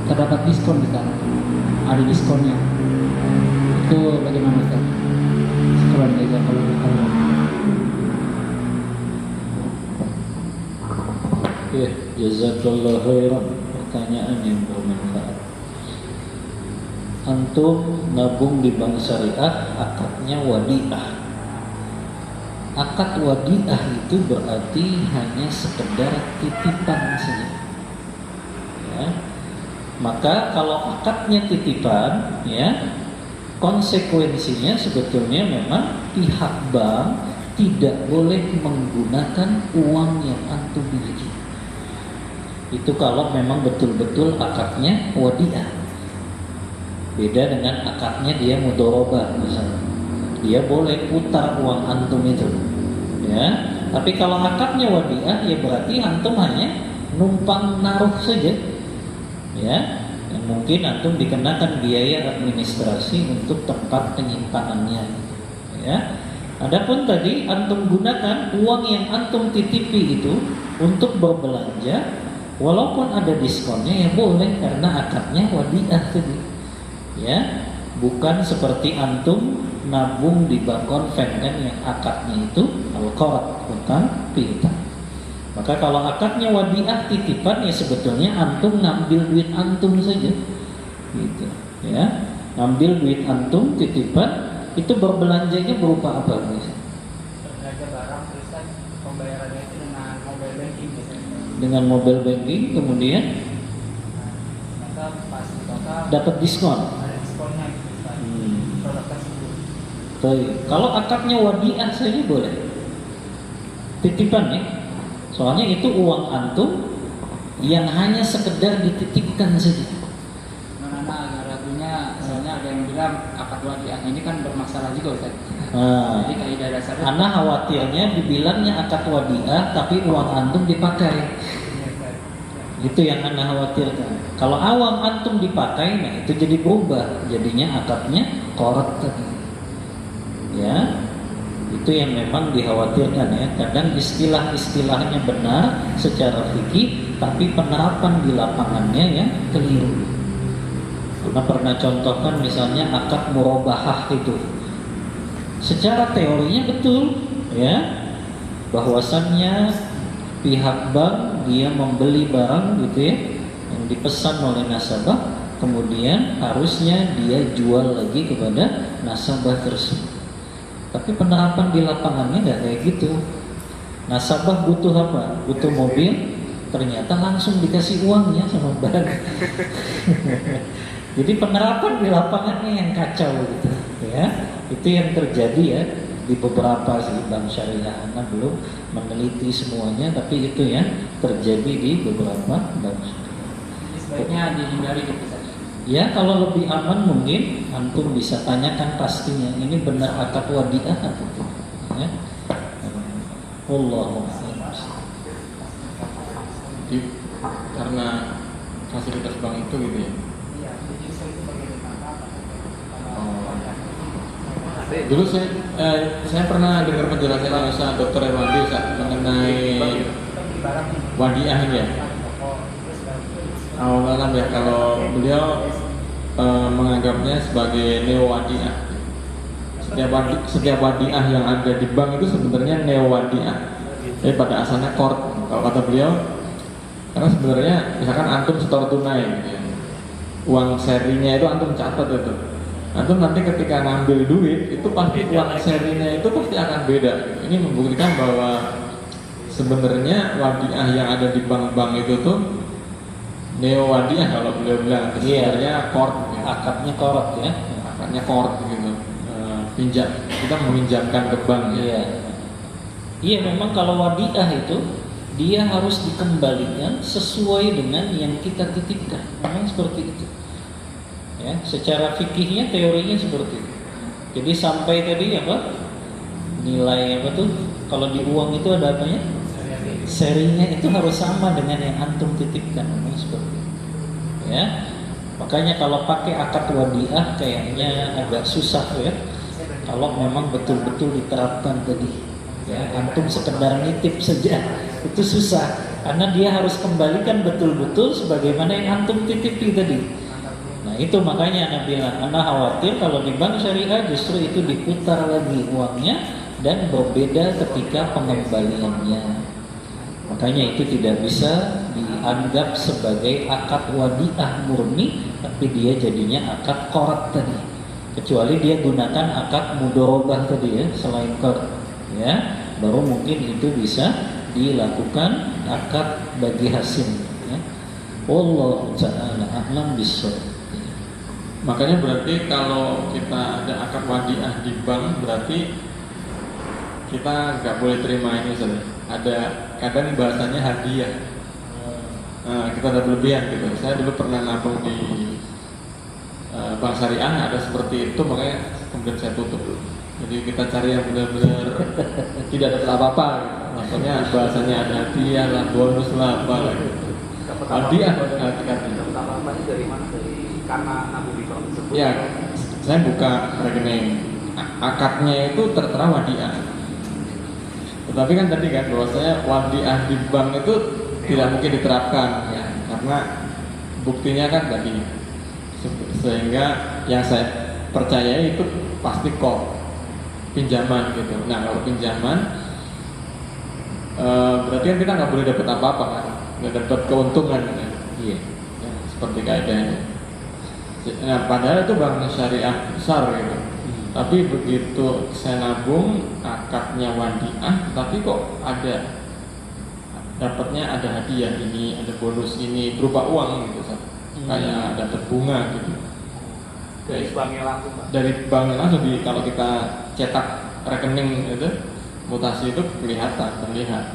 terdapat diskon Ustaz, ada diskonnya, itu bagaimana Ustaz? Sekarang aja kalau Ya, jazakallahu khairan. Pertanyaan yang bermanfaat. Antum nabung di bank syariah, akadnya wadiah. Akad wadiah itu berarti hanya sekedar titipan saja, ya. Maka kalau akadnya titipan, ya, konsekuensinya sebetulnya memang pihak bank tidak boleh menggunakan uang yang antum miliki. Itu kalau memang betul-betul akadnya wadiah. Beda dengan akadnya dia mudharabah misalnya. Dia boleh putar uang antum itu, ya. Tapi kalau akadnya wadiah, ya berarti antum hanya numpang naruh saja, ya. Dan mungkin antum dikenakan biaya administrasi untuk tempat penyimpanannya, ya. Adapun tadi antum gunakan uang yang antum titipi itu untuk berbelanja, walaupun ada diskonnya ya boleh, karena akadnya wadiah tadi, ya. Bukan seperti antum nabung di bank konven kan, yang akadnya itu al-qard, bukan piutang. Maka kalau akadnya wadiah titipan, ya sebetulnya antum ngambil duit antum saja, gitu, ya. Ngambil duit antum titipan, itu berbelanjanya berupa apa? Belanja barang terus pembayarannya itu dengan mobile banking biasanya. Dengan mobile banking, kemudian Maka pas total dapat diskon. ada diskonnya gitu Ustaz. Produk tersebut. Baik. Kalau akadnya wadiah saja boleh, titipan ya. Soalnya itu uang antum yang hanya sekedar dititipkan saja. Mana agak ragunya, soalnya ada yang bilang akad wadiah ini kan bermasalah juga Ustaz. Nah, Jadi kaidah dasarnya Ana khawatirnya dibilangnya akad wadiah tapi uang antum dipakai. Itu yang Ana khawatirkan. Kalau uang antum dipakai, nah itu jadi berubah, jadinya akadnya qard tadi, ya. Itu yang memang dikhawatirkan, ya. Kadang istilah-istilahnya benar secara fikih, tapi penerapan di lapangannya yang keliru. Karena pernah contohkan misalnya akad murabahah itu, secara teorinya betul, ya, bahwasannya pihak bank dia membeli barang gitu ya, yang dipesan oleh nasabah, kemudian harusnya dia jual lagi kepada nasabah tersebut. Tapi penerapan di lapangannya nggak kayak gitu. Nasabah butuh apa? Butuh mobil, ternyata langsung dikasih uangnya sama bank. Jadi penerapan di lapangannya yang kacau gitu, ya. Itu yang terjadi ya di beberapa sih bank syariah. Karena belum meneliti semuanya, tapi itu yang terjadi di beberapa bank syariah. Jadi sebaiknya dihindari gitu saja. Ya, kalau lebih aman mungkin antum bisa tanyakan pastinya ini benar akad wadiah atau tidak, ya. Wallahu a'lam. Jadi, karena fasilitas bank itu gitu ya. Iya, jadi itu bagaimana Dulu saya pernah dengar penjelasan Ustaz Dr. Erwandi mengenai wadiah ini ya. Awalan ya, kalau beliau menganggapnya sebagai neo-wadiah. Setiap wadiah yang ada di bank itu sebenarnya neo-wadiah. Jadi pada asalnya kort. Kalau kata beliau, karena sebenarnya misalkan antum setor tunai, gitu ya, uang serinya itu antum catat itu. Antum nanti ketika ngambil duit itu pasti uang serinya itu pasti akan beda. Ini membuktikan bahwa sebenarnya wadiah yang ada di bank-bank itu tuh neo wadiah kalau beliau bilang. Sebenarnya kort, gitu. Akadnya korot ya. Akadnya kort gitu. Pinjam, kita meminjamkan ke bank. Iya. Iya, memang kalau wadiah itu dia harus dikembalikan sesuai dengan yang kita titipkan. Memang seperti itu. Ya, secara fikihnya teorinya seperti itu. Jadi sampai tadi apa? Nilai apa tuh? Kalau di uang itu ada apanya? Serinya itu harus sama dengan yang antum titipkan. Memang seperti itu. Ya. Makanya kalau pakai akad wadiah kayaknya agak susah ya. Kalau memang betul-betul diterapkan tadi, ya, antum sekedar nitip saja itu susah, karena dia harus kembalikan betul-betul sebagaimana yang antum titipi tadi. Nah itu makanya Anda bilang, Anda khawatir kalau di bank syariah justru itu diputar lagi uangnya dan berbeda ketika pengembaliannya. Makanya itu tidak bisa dianggap sebagai akad wadiah murni, tapi dia jadinya akad qorat tadi. Kecuali dia gunakan akad mudorobah tadi ya, selain qard ya, baru mungkin itu bisa dilakukan akad bagi hasil ya. Wallahu ta'ala a'lam bissawab. Makanya berarti kalau kita ada akad wadiah di bank berarti kita nggak boleh terima ini saja. Ada kadang bahasanya hadiah. Nah, kita ada berlebihan gitu. Saya dulu pernah nabung di bank syariah ada seperti itu, makanya kemudian saya tutup. Jadi kita cari yang benar-benar tidak ada apa-apa. Maksudnya bahasanya ada hadiah lah, bonus lah, apa lah. Hadiah artinya. Dari mana? Karena nabung di bank tersebut. Ya, saya buka rekening. Akadnya itu tertera wadiah. Tetapi kan tadi kan bahwasanya wadiah di bank itu tidak mungkin diterapkan ya, karena buktinya kan tadi. Sehingga yang saya percaya itu pasti kok pinjaman gitu. Nah kalau pinjaman berarti kan kita nggak boleh dapat apa-apa kan, nggak dapat keuntungan kan? Iya. Ya, seperti kaidahnya. Nah padahal itu bank syariah besar gitu. Tapi begitu saya nabung akadnya wadiah, tapi kok ada dapatnya ada hadiah ini, ada bonus ini berupa uang gitu. Kayak dapat bunga gitu. Dari banknya langsung, Pak. Dari banknya langsung kalau kita cetak rekening itu mutasi itu terlihat.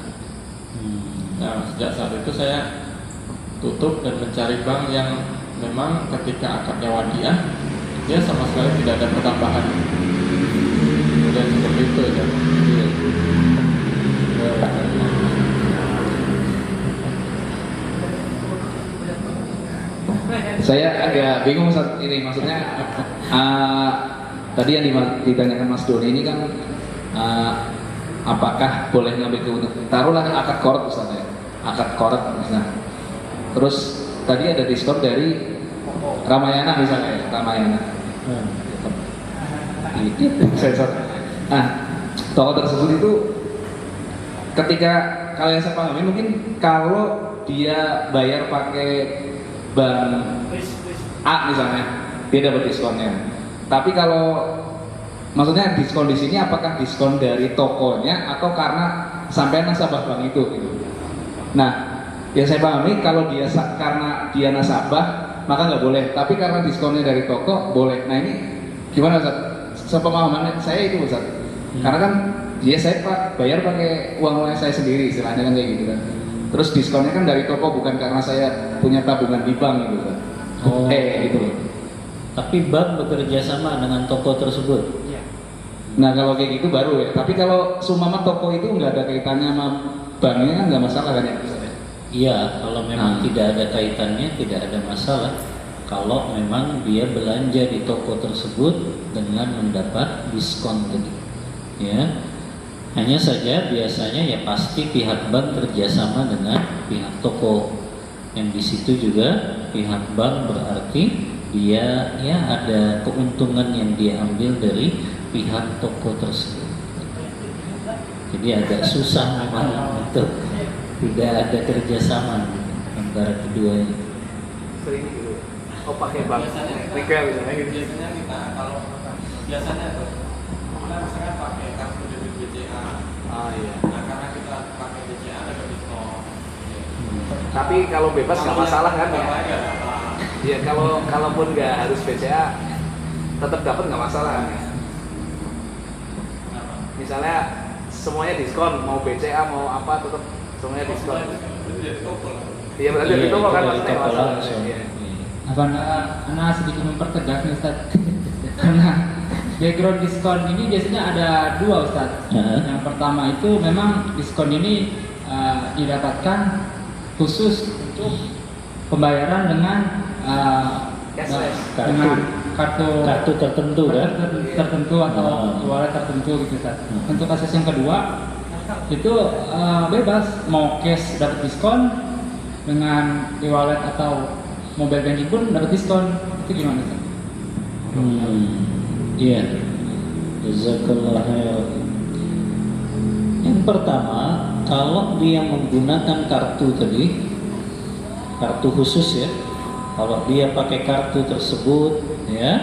Nah sejak saat itu saya tutup dan mencari bank yang memang ketika akadnya wadiah dia sama sekali tidak ada pertambahan. Dan seperti itu ya. Saya agak bingung saat ini, maksudnya tadi yang ditanyakan Mas Doni ini kan apakah boleh ngambil keuntungan? Taruhlah akad korot misalnya, akad korot misalnya. Terus tadi ada diskon dari Ramayana misalnya, Ramayana. Sensor. Nah, toko tersebut itu ketika kalau yang saya pahami mungkin kalau dia bayar pakai bank A misalnya, dia dapat diskonnya. Tapi kalau maksudnya diskon di sini apakah diskon dari tokonya atau karena sampai nasabah bank itu gitu. Nah, yang saya pahami kalau dia karena dia nasabah maka nggak boleh, tapi karena diskonnya dari toko boleh. Nah ini gimana Ustaz? Sepemahaman saya itu Ustaz. Karena kan dia saya bayar pakai uang saya sendiri istilahnya kan kayak gitu kan. Terus diskonnya kan dari toko bukan karena saya punya tabungan di bank gitu Ustaz. Gitu. Tapi bank bekerja sama dengan toko tersebut. Nah kalau kayak gitu baru ya. Tapi kalau sumama toko itu nggak ada kaitannya sama banknya kan nggak masalah kan ya? Iya, kalau memang tidak ada kaitannya tidak ada masalah. Kalau memang dia belanja di toko tersebut dengan mendapat diskon tadi, ya. Hanya saja biasanya ya pasti pihak bank kerjasama dengan pihak toko. Yang di situ juga pihak bank berarti dia ya ada keuntungan yang dia ambil dari pihak toko tersebut. Jadi agak susah memang untuk tidak ada kerjasama antara keduanya. Sering gitu. Oh pakai bank retail misalnya gitu. Biasanya kita kalau biasanya tuh kita misalkan pakai kartu debit BCA. Ah iya. Nah karena kita pakai BCA ada diskon. Tapi kalau bebas nggak masalah kan ya? Iya kalaupun nggak harus BCA tetap dapat nggak masalah kan ya? Misalnya semuanya diskon, mau BCA mau apa tetap semuanya diskon. Iya berarti itu kan maksudnya nggak masalah. Apa anak sedikit mempertegas nih Ustaz. Karena background diskon ini biasanya ada dua Ustaz. Yang pertama itu memang diskon ini didapatkan khusus untuk pembayaran dengan dengan kartu tertentu kan? tertentu atau wallet tertentu gitu Ustaz. Untuk kasus yang kedua itu bebas mau cash dapat diskon, dengan e-wallet atau mobile banking pun dapat diskon. Itu gimana Ustaz? Iya. Jazakallah khair. Yang pertama, kalau dia menggunakan kartu tadi, kartu khusus ya. Kalau dia pakai kartu tersebut ya,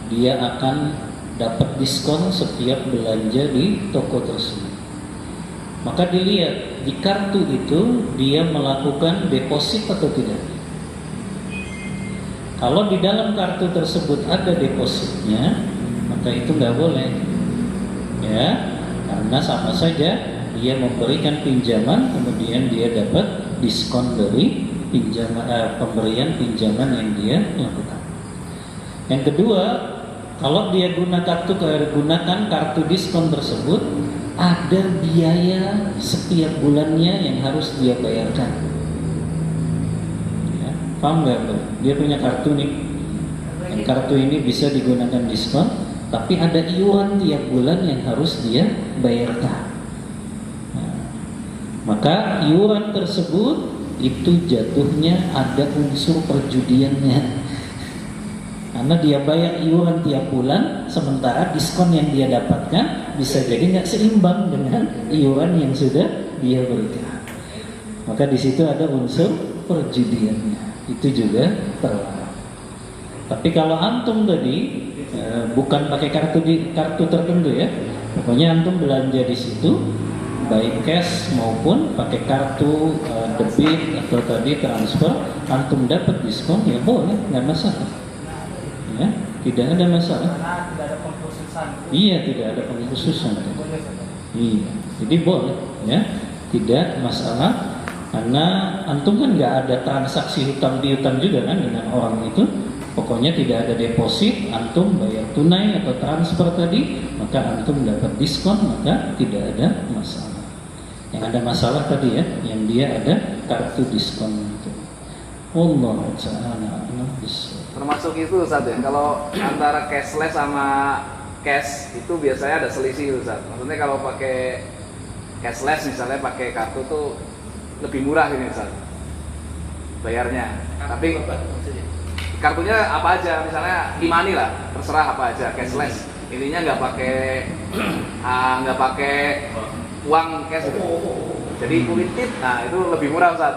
dia akan dapat diskon setiap belanja di toko tersebut. Maka dilihat di kartu itu dia melakukan deposit atau tidak. Kalau di dalam kartu tersebut ada depositnya, maka itu nggak boleh, ya, karena sama saja dia memberikan pinjaman, kemudian dia dapat diskon dari pemberian pinjaman yang dia lakukan. Yang kedua, kalau dia gunakan kartu diskon tersebut, ada biaya setiap bulannya yang harus dia bayarkan. Ya, paham nggak? Dia punya kartu nih, yang kartu ini bisa digunakan diskon, tapi ada iuran tiap bulan yang harus dia bayarkan. Nah, maka iuran tersebut itu jatuhnya ada unsur perjudiannya, karena dia bayar iuran tiap bulan, sementara diskon yang dia dapatkan bisa jadi nggak seimbang dengan iuran yang sudah dia berikan. Maka di situ ada unsur perjudiannya, itu juga terlarang. Tapi kalau antum tadi bukan pakai kartu tertentu ya, pokoknya antum belanja di situ, baik cash maupun pakai kartu debit atau tadi transfer, antum dapat diskon, ya boleh, nggak masalah. Ya, tidak ada masalah. Tidak ada pengkhususan. Iya, tidak ada pengkhususan. Iya, jadi boleh, ya, tidak masalah. Karena antum kan nggak ada transaksi hutang piutang juga kan dengan orang itu. Pokoknya tidak ada deposit, antum bayar tunai atau transfer tadi, maka antum dapat diskon, maka tidak ada masalah. Yang ada masalah tadi ya, yang dia ada kartu diskon itu. Allah Ta'ala. Termasuk itu Ustaz ya, kalau antara cashless sama cash itu biasanya ada selisih Ustaz. Maksudnya kalau pakai cashless misalnya pakai kartu tuh lebih murah ini Ustaz bayarnya. Tapi kartunya apa aja, misalnya e-money lah, terserah apa aja, cashless. Intinya nggak pakai uang cash gitu. Jadi kulit tip, nah itu lebih murah Ustaz.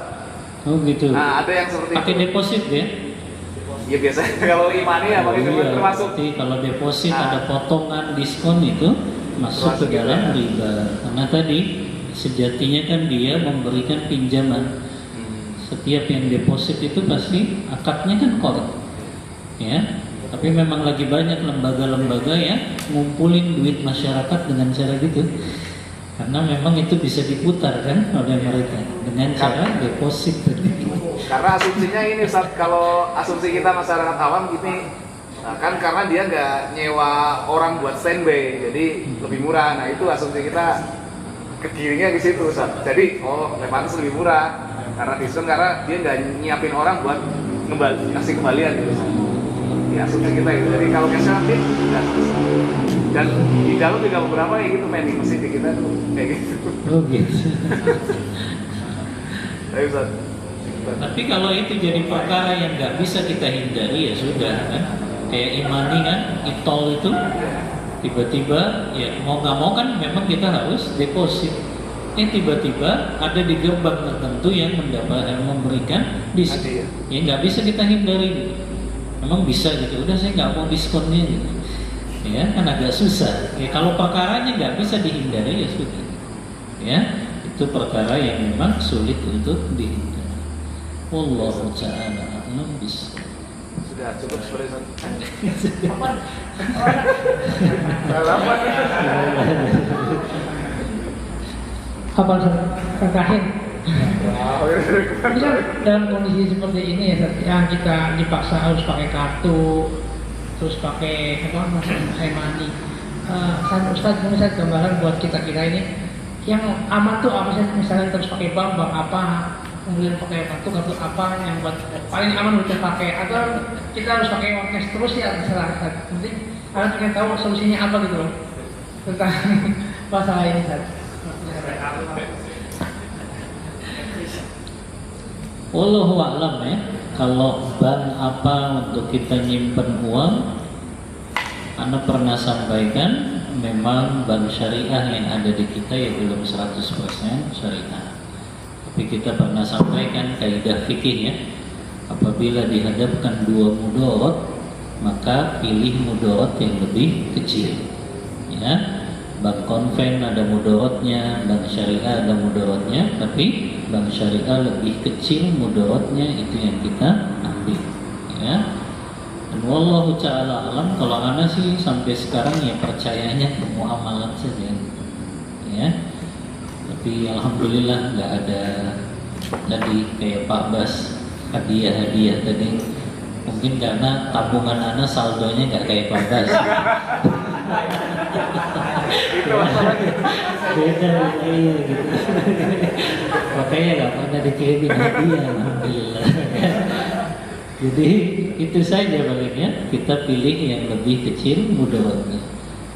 Oh gitu. Nah ada yang seperti pakai itu. Deposit ya? Ya biasanya kalau e-money ya pakai termasuk. Jadi kalau deposit ada potongan diskon itu masuk ke dalam riba. Karena tadi sejatinya kan dia memberikan pinjaman. Setiap yang deposit itu pasti akadnya kan qard, ya. Tapi memang lagi banyak lembaga-lembaga yang ngumpulin duit masyarakat dengan cara gitu. Karena memang itu bisa diputar kan oleh mereka dengan cara deposit. Karena asumsinya ini Ustaz, kalau asumsi kita masyarakat awam gini, nah kan karena dia nggak nyewa orang buat standby, jadi lebih murah. Nah itu asumsi kita kegiringnya ke situ Ustaz. Jadi pantas lebih murah karena diskon, karena dia nggak nyiapin orang buat kasih kembalian gitu. Ya asumsi kita itu. Jadi kalau cash nanti enggak. Dan di dalam juga beberapa kayak gitu, vending mesin di kita tuh kayak gitu. Oh gitu. Ayo Ustaz. Tapi kalau itu jadi perkara yang nggak bisa kita hindari ya sudah kan. Kayak imani kan, itol itu tiba-tiba ya mau nggak mau kan memang kita harus deposit. Tiba-tiba ada di gerbang tertentu yang memberikan diskon. Ya nggak bisa kita hindari. Memang bisa gitu. Udah saya nggak mau diskonnya gitu. Ya kan agak susah. Ya kalau perkaranya nggak bisa dihindari ya sudah. Ya itu perkara yang memang sulit untuk dihindari. Wallahu ta'ala a'lam bishawab. Sudah cukup seperti itu. Apa terakhir? Ini kan dalam kondisi seperti ini ya, yang kita dipaksa harus pakai kartu, terus pakai e-money. Ustaz, mungkin saya gambaran buat kita ini yang aman tuh apa sih? Misalnya terus pakai bank apa? Kemudian pakai kartu apa yang buat paling aman untuk pakai, atau kita harus pakai uang cash terus ya, terserah. Penting kalian pengen tahu solusinya apa gitu loh tentang masalah ini, Ustaz. Wallahu a'lam ya. Kalau bank apa untuk kita nyimpen uang, Anda pernah sampaikan memang bank syariah yang ada di kita ya belum 100% syariah. Tapi kita pernah sampaikan kaidah fikih ya. Apabila dihadapkan dua mudarat, maka pilih mudarat yang lebih kecil. Ya. Bank konven ada mudaratnya, bank syariah ada mudaratnya, tapi bank syariah lebih kecil mudaratnya, itu yang kita ambil. Ya. Dan wallahu ta'ala alam, kalau ana sih sampai sekarang ya percayanya muamalah saja. Ya. Tapi alhamdulillah nggak ada tadi kayak Pak Bas hadiah tadi. Mungkin karena tabungan ana saldonya nggak kayak Pak Bas. Itu masalahnya. Beda iya gitu. Makanya nggak pernah dikirimin hadiah, alhamdulillah. Jadi itu saja palingnya, kita pilih yang lebih kecil mudaratnya.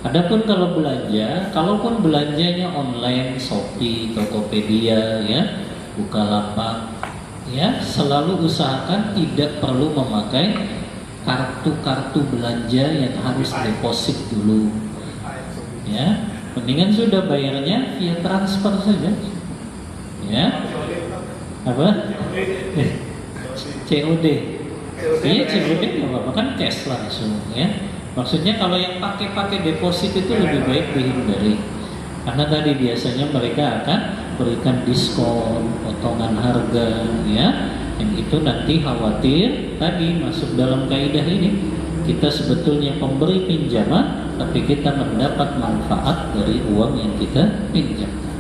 Adapun kalau belanja, kalaupun belanjanya online, Shopee, Tokopedia, ya, Bukalapak, ya, selalu usahakan tidak perlu memakai kartu-kartu belanja yang harus deposit dulu. Ya, mendingan sudah bayarnya via transfer saja. Ya, apa? COD. Iya, COD nggak apa-apa kan, cash langsung. Ya. Maksudnya kalau yang pakai deposit itu lebih baik dihindari, karena tadi biasanya mereka akan berikan diskon, potongan harga, ya, yang itu nanti khawatir tadi masuk dalam kaidah ini. Kita sebetulnya pemberi pinjaman, tapi kita mendapat manfaat dari uang yang kita pinjamkan.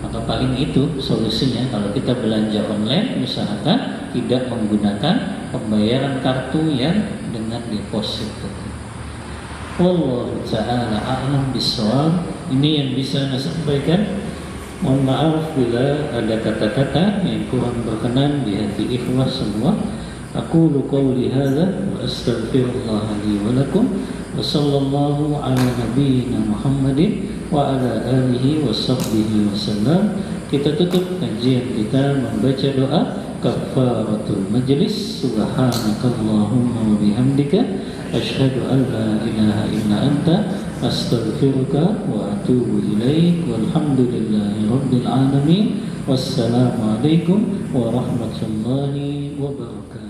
Maka paling itu solusinya kalau kita belanja online, usahakan tidak menggunakan pembayaran kartu yang dengan deposit. Wallahu ta'ala a'lam bishawab. Ini yang bisa saya sampaikan. Mohon maaf bila ada kata-kata yang kurang berkenan di hati ikhwah semua. Aqulu qawli hadza wa astaghfirullah li wa lakum wa sallallahu ala nabiyyina Muhammadin wa ala alihi wa sahbihi wasallam. Kita tutup kajian kita membaca doa kafaratul majlis. Subhanakallahumma wa bihamdika asyhadu an la ilaha illa anta astaghfiruka wa atubu ilaik. Walhamdulillahi rabbil alamin. Wassalamu alaikum warahmatullahi wabarakatuh.